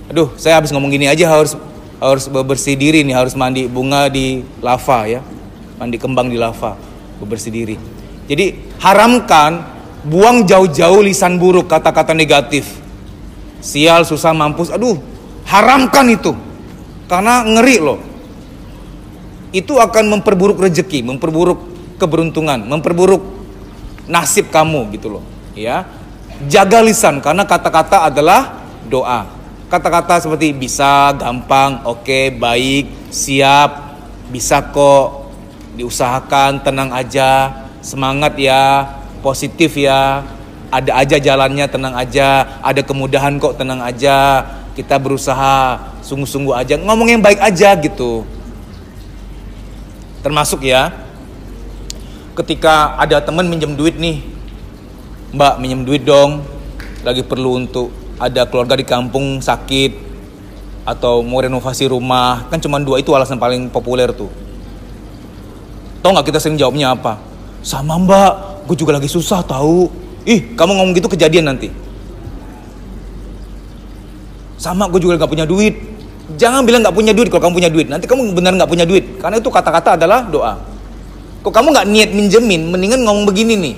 [SPEAKER 1] Aduh, saya habis ngomong gini aja harus bebersih diri nih, harus mandi bunga di lava ya, mandi kembang di lava, bebersih diri. Jadi haramkan, buang jauh-jauh lisan buruk, kata-kata negatif, sial, susah, mampus, aduh, haramkan itu, karena ngeri loh. Itu akan memperburuk rezeki, memperburuk keberuntungan, memperburuk nasib kamu gitu loh. Ya, jaga lisan karena kata-kata adalah doa. Kata-kata seperti bisa, gampang, oke, baik, siap, bisa kok, diusahakan, tenang aja, semangat ya, positif ya, ada aja jalannya, tenang aja, ada kemudahan kok, tenang aja, kita berusaha, sungguh-sungguh aja, ngomong yang baik aja gitu. Termasuk ya, ketika ada teman minjem duit nih, Mbak minjem duit dong, lagi perlu untuk ada keluarga di kampung sakit atau mau renovasi rumah, kan cuma 2 itu alasan paling populer tuh. Tahu nggak kita sering jawabnya apa? Sama Mbak, gue juga lagi susah tahu. Ih, kamu ngomong gitu kejadian nanti. Sama, gue juga nggak punya duit. Jangan bilang nggak punya duit kalau kamu punya duit. Nanti kamu benar nggak punya duit, karena itu kata-kata adalah doa. Kok kamu nggak niat minjemin, mendingan ngomong begini nih.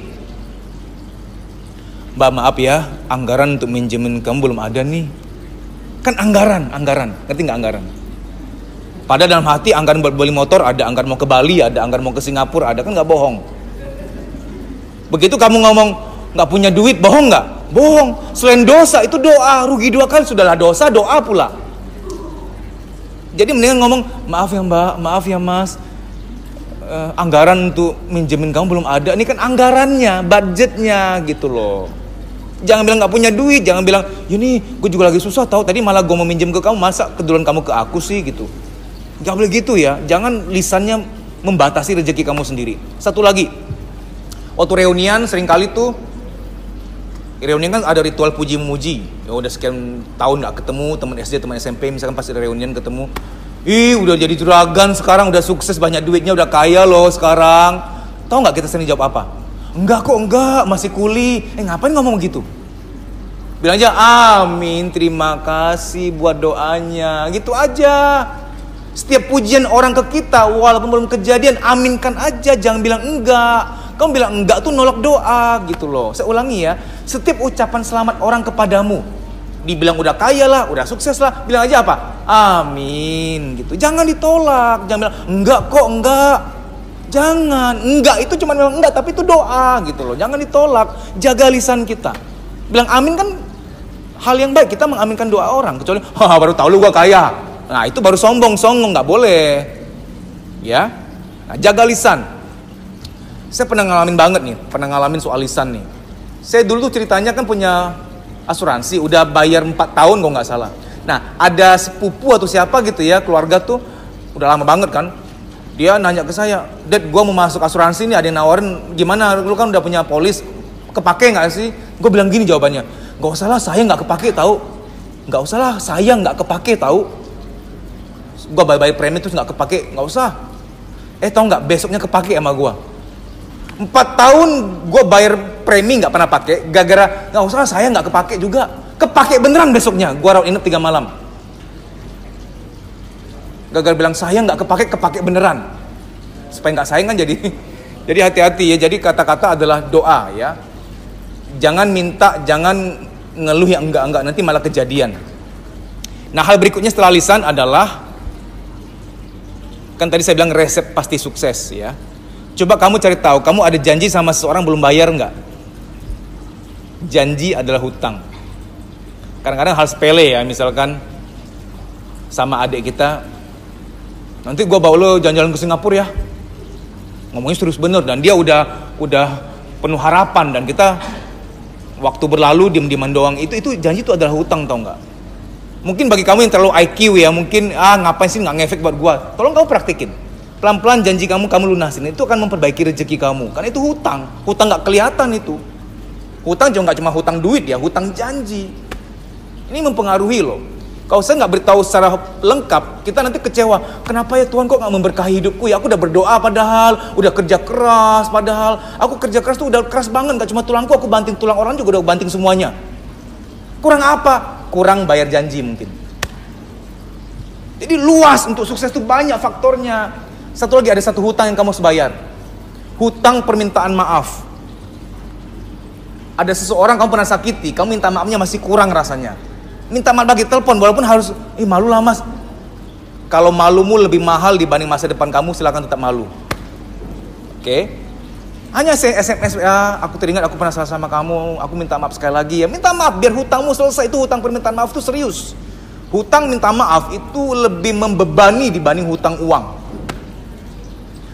[SPEAKER 1] Mbak maaf ya, anggaran untuk minjemin kamu belum ada nih. Kan anggaran, ngerti nggak anggaran? Padahal dalam hati anggaran buat beli motor ada, anggaran mau ke Bali ada, anggaran mau ke Singapura ada, kan nggak bohong. Begitu kamu ngomong nggak punya duit, bohong nggak? Bohong. Selain dosa itu doa, rugi 2 kali, sudahlah dosa, doa pula. Jadi mendingan ngomong, maaf ya Mbak, maaf ya Mas, anggaran untuk minjemin kamu belum ada. Ini kan anggarannya, budgetnya gitu loh. Jangan bilang nggak punya duit, jangan bilang, ya nih gue juga lagi susah tahu. Tadi malah gue mau minjem ke kamu, masa keduluan kamu ke aku sih gitu. Gak boleh gitu ya. Jangan lisannya membatasi rezeki kamu sendiri. Satu lagi, waktu reunian seringkali tuh, reunian kan ada ritual puji-muji. Ya udah sekian tahun nggak ketemu, teman SD, teman SMP, misalkan pas ada reunian ketemu, ih udah jadi juragan sekarang, udah sukses, banyak duitnya, udah kaya loh sekarang. Tahu nggak kita sering jawab apa? Enggak kok, enggak, masih kuli. Ngapain ngomong gitu? Bilang aja amin, terima kasih buat doanya, gitu aja. Setiap pujian orang ke kita, walaupun belum kejadian, aminkan aja, jangan bilang enggak. Kamu bilang enggak tuh nolak doa gitu loh. Saya ulangi ya, setiap ucapan selamat orang kepadamu, dibilang udah kaya lah, udah sukses lah, bilang aja apa? Amin gitu. Jangan ditolak, jangan bilang enggak kok, enggak. Jangan, enggak itu cuma bilang enggak, tapi itu doa gitu loh. Jangan ditolak, jaga lisan kita. Bilang amin kan hal yang baik, kita mengaminkan doa orang. Kecuali, baru tahu lu gua kaya. Nah itu baru sombong, nggak boleh. Ya, nah, jaga lisan. Saya pernah ngalamin banget nih, pernah ngalamin soal lisan nih. Saya dulu tuh ceritanya kan punya asuransi, udah bayar 4 tahun kok nggak salah. Nah ada sepupu atau siapa gitu ya, keluarga tuh udah lama banget kan. Dia nanya ke saya, Dad, gue mau masuk asuransi nih, ada yang nawarin, gimana? Lu kan udah punya polis, kepake nggak sih? Gue bilang gini jawabannya, nggak usah lah, saya nggak kepake tahu. Nggak usah lah, saya nggak kepake tahu. Gue bayar premi terus nggak kepake, nggak usah. Tau nggak, besoknya kepake sama gue. 4 tahun gue bayar premi nggak pernah pakai, gara-gara nggak usah lah, saya nggak kepake juga. Kepake beneran besoknya, gue rawat inap 3 malam. Gagal bilang saya nggak kepake beneran. Supaya nggak sayang kan jadi hati-hati ya. Jadi kata-kata adalah doa ya. Jangan minta, jangan ngeluh yang enggak-enggak, nanti malah kejadian. Nah hal berikutnya setelah lisan adalah Kan tadi saya bilang resep pasti sukses ya. Coba kamu cari tahu, kamu ada janji sama seseorang belum bayar nggak? Janji adalah hutang. Kadang-kadang hal sepele ya, misalkan sama adik kita, nanti gue bawa lo jalan-jalan ke Singapura ya. Ngomongnya serius bener, dan dia udah penuh harapan, dan kita waktu berlalu diem-dieman doang. Itu janji itu adalah hutang, tau nggak? Mungkin bagi kamu yang terlalu IQ ya, mungkin ngapain sih, nggak ngefek buat gue. Tolong kamu praktikin. Pelan-pelan janji kamu lunasin, itu akan memperbaiki rezeki kamu. Karena itu hutang nggak kelihatan itu. Hutang juga nggak cuma hutang duit ya, hutang janji. Ini mempengaruhi loh. Kalau saya nggak beritahu secara lengkap, kita nanti kecewa. Kenapa ya Tuhan kok nggak memberkahi hidupku ya? Aku udah berdoa padahal, udah kerja keras padahal. Aku kerja keras tuh udah keras banget, nggak cuma tulangku, aku banting tulang orang juga udah banting semuanya. Kurang apa? Kurang bayar janji mungkin. Jadi luas, untuk sukses itu banyak faktornya. Satu lagi, ada satu hutang yang kamu harus bayar. Hutang permintaan maaf. Ada seseorang kamu pernah sakiti, kamu minta maafnya masih kurang rasanya. Minta maaf lagi, telepon, walaupun harus, malu lah mas. Kalau malumu lebih mahal dibanding masa depan kamu, silakan tetap malu. Oke? Hanya SMS, ya aku teringat aku pernah salah sama kamu, aku minta maaf sekali lagi ya. Minta maaf biar hutangmu selesai. Itu hutang permintaan maaf itu serius. Hutang minta maaf itu lebih membebani dibanding hutang uang.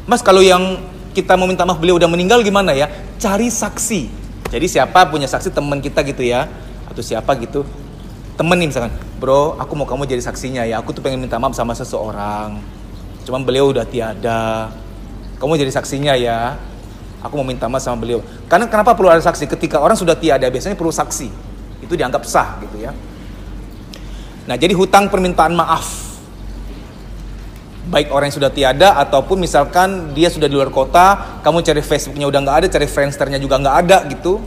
[SPEAKER 1] Mas, kalau yang kita mau minta maaf beliau udah meninggal gimana ya? Cari saksi. Jadi siapa punya saksi, teman kita gitu ya, atau siapa gitu, temen nih misalkan, bro, aku mau kamu jadi saksinya ya, aku tuh pengen minta maaf sama seseorang, cuman beliau udah tiada, kamu jadi saksinya ya, aku mau minta maaf sama beliau. Karena kenapa perlu ada saksi? Ketika orang sudah tiada, biasanya perlu saksi, itu dianggap sah gitu ya. Nah, jadi hutang permintaan maaf, baik orang yang sudah tiada ataupun misalkan dia sudah di luar kota, kamu cari Facebooknya udah nggak ada, cari Friendsternya juga nggak ada gitu,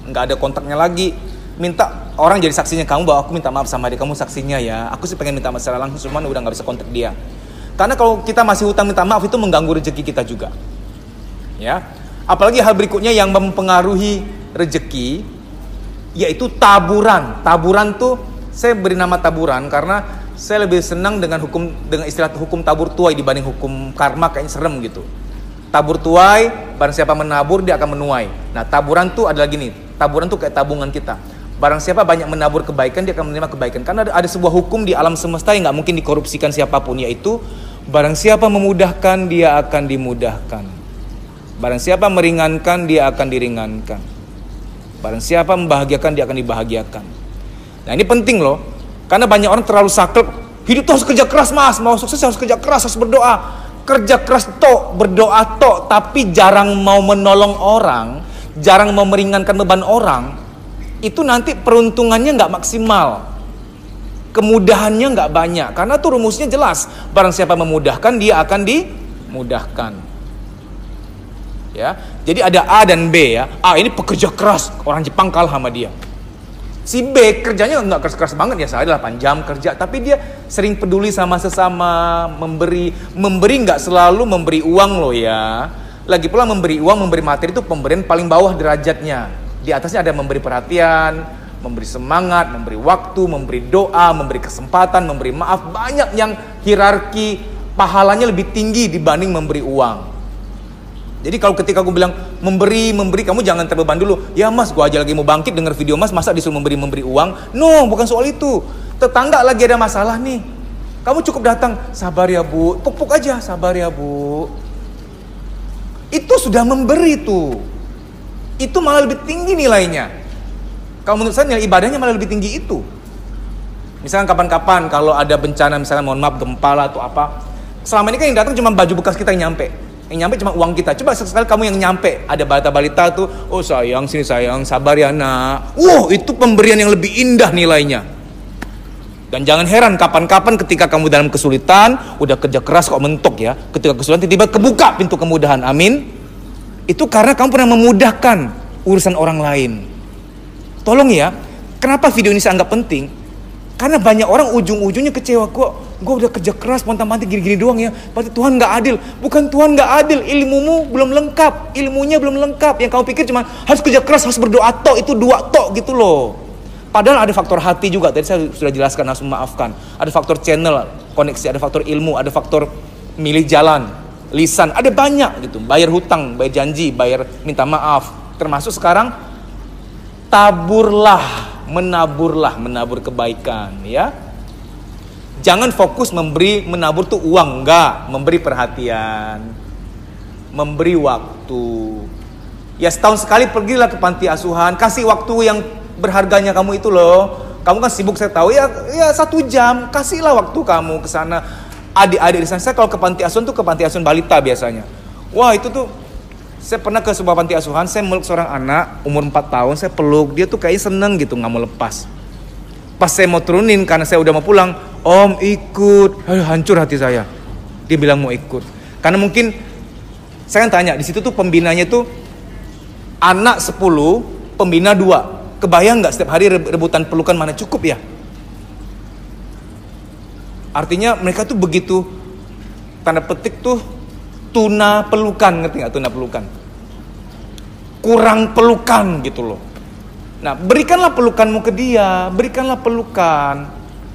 [SPEAKER 1] nggak ada kontaknya lagi, minta orang jadi saksinya kamu bahwa aku minta maaf sama dia, kamu saksinya ya, aku sih pengen minta maaf secara langsung cuman udah nggak bisa kontak dia. Karena kalau kita masih hutang minta maaf itu mengganggu rezeki kita juga ya. Apalagi hal berikutnya yang mempengaruhi rezeki, yaitu taburan. Taburan tuh saya beri nama taburan karena saya lebih senang dengan istilah hukum tabur tuai dibanding hukum karma, kayaknya serem gitu. Tabur tuai, barang siapa menabur dia akan menuai. Nah, taburan tuh adalah gini, taburan tuh kayak tabungan kita. Barang siapa banyak menabur kebaikan, dia akan menerima kebaikan. Karena ada sebuah hukum di alam semesta yang nggak mungkin dikorupsikan siapapun, yaitu barang siapa memudahkan, dia akan dimudahkan. Barang siapa meringankan, dia akan diringankan. Barang siapa membahagiakan, dia akan dibahagiakan. Nah, ini penting loh. Karena banyak orang terlalu saklek, hidup tuh harus kerja keras mas, mau sukses harus kerja keras, harus berdoa. Kerja keras tok, berdoa tok, tapi jarang mau menolong orang, jarang mau meringankan beban orang, itu nanti peruntungannya nggak maksimal, kemudahannya nggak banyak. Karena tuh rumusnya jelas, barang siapa memudahkan, dia akan dimudahkan. Ya, jadi ada A dan B ya. A ini pekerja keras, orang Jepang kalah sama dia. Si B kerjanya nggak keras-keras banget ya, saya 8 jam kerja, tapi dia sering peduli sama sesama, memberi nggak selalu memberi uang loh ya. Lagi pula memberi uang, memberi materi itu pemberian paling bawah derajatnya. Di atasnya ada memberi perhatian, memberi semangat, memberi waktu, memberi doa, memberi kesempatan, memberi maaf. Banyak yang hierarki pahalanya lebih tinggi dibanding memberi uang. Jadi kalau ketika aku bilang memberi, kamu jangan terbeban dulu. Ya mas, gua aja lagi mau bangkit denger video mas, masa disuruh memberi uang? No, bukan soal itu. Tetangga lagi ada masalah nih, kamu cukup datang, sabar ya bu, puk aja, sabar ya bu. Itu sudah memberi tuh. Itu malah lebih tinggi nilainya. Kalau menurut saya nilai ibadahnya malah lebih tinggi itu. Misalkan kapan-kapan kalau ada bencana, misalkan mohon maaf gempa lah atau apa, selama ini kan yang datang cuma baju bekas kita yang nyampe. Yang nyampe cuma uang kita. Coba sekali kamu yang nyampe, ada balita-balita tuh, oh sayang, sini sayang, sabar ya nak. Itu pemberian yang lebih indah nilainya. Dan jangan heran kapan-kapan ketika kamu dalam kesulitan, udah kerja keras kok mentok ya, ketika kesulitan tiba-tiba kebuka pintu kemudahan, amin. Itu karena kamu pernah memudahkan urusan orang lain. Tolong ya, kenapa video ini saya anggap penting? Karena banyak orang ujung-ujungnya kecewa, gue udah kerja keras, pontang-panting gini-gini doang ya, berarti Tuhan gak adil. Bukan Tuhan gak adil, ilmumu belum lengkap, ilmunya belum lengkap. Yang kamu pikir cuma harus kerja keras, harus berdoa tok, itu dua tok gitu loh. Padahal ada faktor hati juga, tadi saya sudah jelaskan, harus memaafkan. Ada faktor channel, koneksi, ada faktor ilmu, ada faktor milih jalan, lisan, ada banyak gitu. Bayar hutang, bayar janji, bayar minta maaf. Termasuk sekarang taburlah, menabur kebaikan, ya. Jangan fokus menabur tuh uang, enggak, memberi perhatian, memberi waktu. Ya setahun sekali pergilah ke panti asuhan, kasih waktu yang berharganya kamu itu loh. Kamu kan sibuk saya tahu, ya 1 jam, kasihlah waktu kamu ke sana. Adik-adik di sana, saya kalau ke panti asuhan tuh ke panti asuhan balita biasanya. Wah itu tuh, saya pernah ke sebuah panti asuhan, saya meluk seorang anak umur 4 tahun, saya peluk, dia tuh kayaknya seneng gitu, nggak mau lepas. Pas saya mau turunin karena saya udah mau pulang, Om ikut, hancur hati saya. Dia bilang mau ikut, karena mungkin saya kan tanya di situ tuh pembinanya tuh anak 10, pembina 2. Kebayang nggak setiap hari rebutan pelukan mana cukup ya? Artinya mereka tuh begitu, tanda petik tuh tuna pelukan, ngerti nggak tuna pelukan? Kurang pelukan gitu loh. Nah berikanlah pelukanmu ke dia, berikanlah pelukan,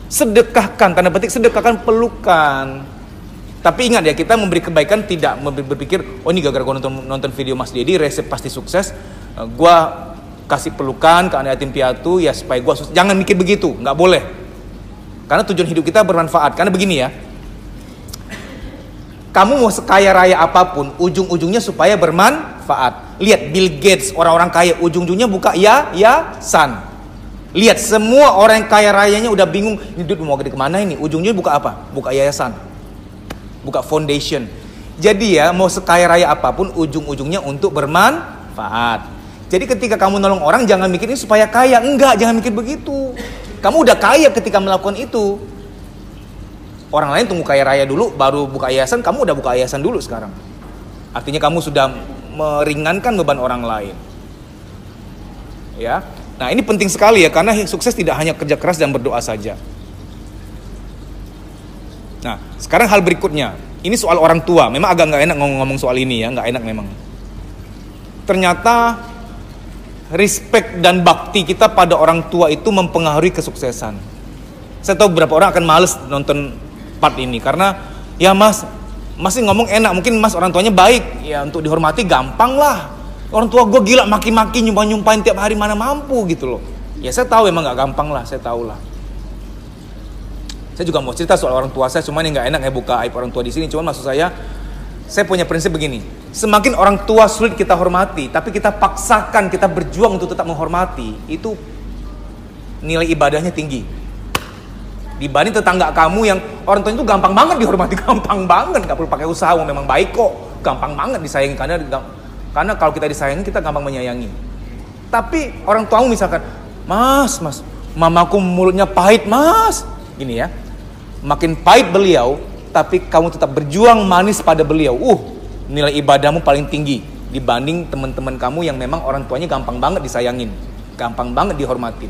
[SPEAKER 1] sedekahkan, tanda petik sedekahkan pelukan. Tapi ingat ya, kita memberi kebaikan tidak berpikir, oh ini gara-gara gue nonton video Mas Dedi, resep pasti sukses, gue kasih pelukan ke anak yatim piatu ya supaya gue sukses. Jangan mikir begitu, nggak boleh. Karena tujuan hidup kita bermanfaat. Karena begini ya, kamu mau sekaya raya apapun, ujung-ujungnya supaya bermanfaat. Lihat Bill Gates, orang-orang kaya, ujung-ujungnya buka yayasan. Lihat semua orang yang kaya rayanya udah bingung, ini duit mau gede kemana ini? Ujungnya buka apa? Buka yayasan, buka foundation. Jadi ya, mau sekaya raya apapun, ujung-ujungnya untuk bermanfaat. Jadi ketika kamu nolong orang, jangan mikir ini supaya kaya. Enggak, jangan mikir begitu. Kamu udah kaya ketika melakukan itu. Orang lain tunggu kaya raya dulu, baru buka yayasan. Kamu udah buka yayasan dulu sekarang. Artinya kamu sudah meringankan beban orang lain. Ya, nah ini penting sekali ya, karena sukses tidak hanya kerja keras dan berdoa saja. Nah, sekarang hal berikutnya. Ini soal orang tua. Memang agak nggak enak ngomong soal ini ya, nggak enak memang. Ternyata respect dan bakti kita pada orang tua itu mempengaruhi kesuksesan. Saya tahu beberapa orang akan males nonton part ini karena ya Mas, masih ngomong enak, mungkin Mas orang tuanya baik, ya untuk dihormati gampang lah. Orang tua gue gila, maki-maki, nyumpahin tiap hari, mana mampu gitu loh. Ya saya tahu emang nggak gampang lah, saya tahu lah. Saya juga mau cerita soal orang tua saya, cuman yang nggak enak ya buka aib orang tua di sini. Cuman maksud saya punya prinsip begini, semakin orang tua sulit kita hormati, tapi kita paksakan, kita berjuang untuk tetap menghormati, itu nilai ibadahnya tinggi. Dibanding tetangga kamu yang orang tua itu gampang banget dihormati, gampang banget, nggak perlu pakai usaha, memang baik kok, gampang banget disayangi, karena kalau kita disayangi kita gampang menyayangi. Tapi orang tuamu misalkan, Mas, mamaku mulutnya pahit Mas, gini ya, makin pahit beliau, tapi kamu tetap berjuang manis pada beliau, nilai ibadahmu paling tinggi dibanding teman-teman kamu yang memang orang tuanya gampang banget disayangin, gampang banget dihormatin.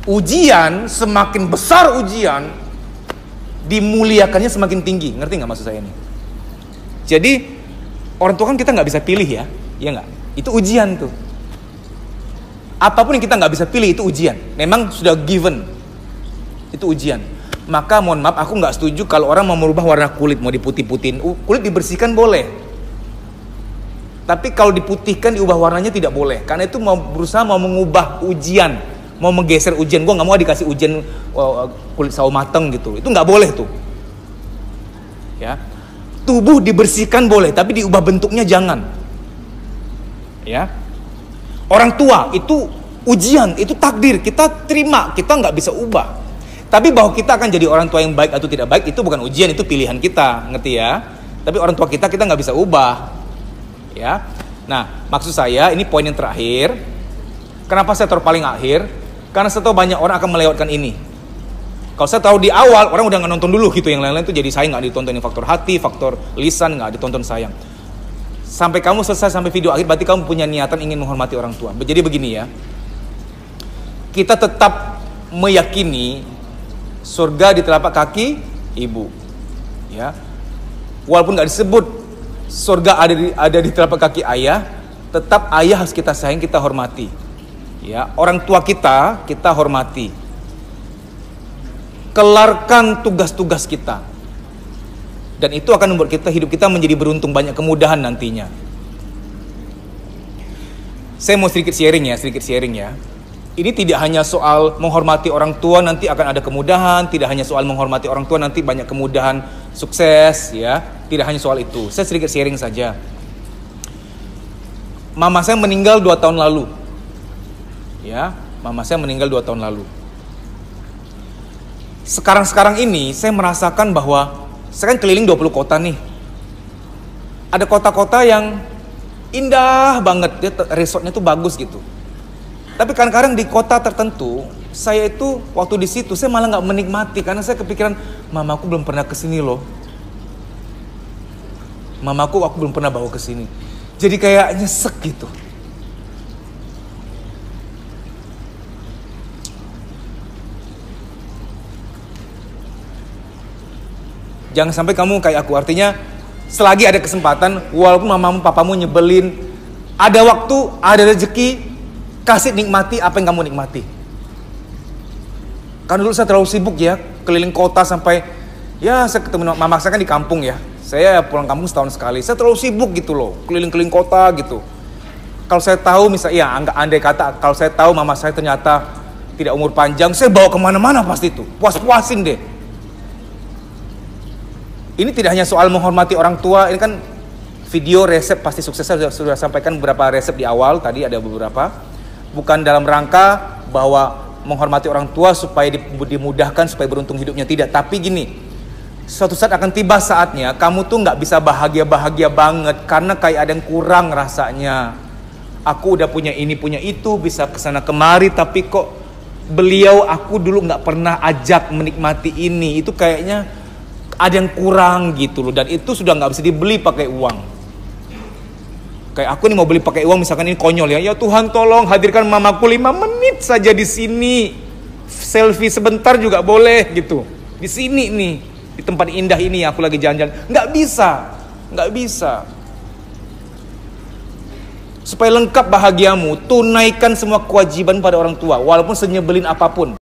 [SPEAKER 1] Ujian, semakin besar ujian, dimuliakannya semakin tinggi. Ngerti nggak maksud saya ini? Jadi orang tua kan kita nggak bisa pilih ya, ya nggak? Itu ujian tuh. Apapun yang kita nggak bisa pilih itu ujian. Memang sudah given, itu ujian. Maka mohon maaf, aku nggak setuju kalau orang mau merubah warna kulit, mau diputih-putihin. Kulit dibersihkan boleh, tapi kalau diputihkan diubah warnanya tidak boleh. Karena itu mau berusaha mau mengubah ujian, mau menggeser ujian. Gue nggak mau dikasih ujian kulit sawo mateng gitu. Itu nggak boleh tuh. Ya, tubuh dibersihkan boleh, tapi diubah bentuknya jangan. Ya, orang tua itu ujian, itu takdir, kita terima, kita nggak bisa ubah. Tapi bahwa kita akan jadi orang tua yang baik atau tidak baik itu bukan ujian, itu pilihan kita, ngerti ya? Tapi orang tua kita nggak bisa ubah, ya. Nah, maksud saya ini poin yang terakhir. Kenapa saya taruh paling akhir? Karena saya tahu banyak orang akan melewatkan ini. Kalau saya tahu di awal, orang udah nggak nonton dulu gitu, yang lain-lain itu jadi sayang, nggak ditonton. Ini faktor hati, faktor lisan, nggak ditonton sayang. Sampai kamu selesai sampai video akhir, berarti kamu punya niatan ingin menghormati orang tua. Jadi begini ya, kita tetap meyakini surga di telapak kaki ibu, ya. Walaupun nggak disebut surga ada di telapak kaki ayah, tetap ayah harus kita sayang, kita hormati, ya. Orang tua kita hormati. Kelarkan tugas-tugas kita. Dan itu akan membuat hidup kita menjadi beruntung, banyak kemudahan nantinya. Saya mau sedikit sharing ya. Ini tidak hanya soal menghormati orang tua nanti akan ada kemudahan, tidak hanya soal menghormati orang tua nanti banyak kemudahan, sukses ya. Tidak hanya soal itu. Saya sedikit sharing saja. Mama saya meninggal 2 tahun lalu. Ya, mama saya meninggal 2 tahun lalu. Sekarang ini saya merasakan bahwa saya kan keliling 20 kota nih. Ada kota-kota yang indah banget, resortnya tuh bagus gitu. Tapi kadang-kadang di kota tertentu, saya itu waktu di situ saya malah nggak menikmati karena saya kepikiran, mamaku belum pernah kesini loh. Mamaku aku belum pernah bawa kesini. Jadi kayak nyesek gitu. Jangan sampai kamu kayak aku, artinya selagi ada kesempatan, walaupun mamamu, papamu nyebelin, ada waktu, ada rezeki, kasih nikmati apa yang kamu nikmati. Karena dulu saya terlalu sibuk ya, keliling kota sampai, ya saya ketemu mama saya kan di kampung ya, saya pulang kampung setahun sekali, saya terlalu sibuk gitu loh, keliling-keliling kota gitu. Kalau saya tahu misalnya, ya andai kata, kalau saya tahu mama saya ternyata tidak umur panjang, saya bawa kemana-mana pasti itu, puas-puasin deh. Ini tidak hanya soal menghormati orang tua, ini kan video resep pasti sukses, saya sudah sampaikan beberapa resep di awal, tadi ada beberapa. Bukan dalam rangka bahwa menghormati orang tua supaya dimudahkan, supaya beruntung hidupnya, tidak. Tapi gini, suatu saat akan tiba saatnya, kamu tuh gak bisa bahagia-bahagia banget, karena kayak ada yang kurang rasanya. Aku udah punya ini, punya itu, bisa kesana kemari, tapi kok beliau aku dulu gak pernah ajak menikmati ini, itu kayaknya ada yang kurang gitu loh, dan itu sudah nggak bisa dibeli pakai uang. Kayak aku nih mau beli pakai uang, misalkan ini konyol ya, ya Tuhan tolong hadirkan mamaku 5 menit saja di sini, selfie sebentar juga boleh gitu, di sini nih, di tempat indah ini aku lagi jalan-jalan. Nggak bisa. Supaya lengkap bahagiamu, tunaikan semua kewajiban pada orang tua, walaupun senyebelin apapun.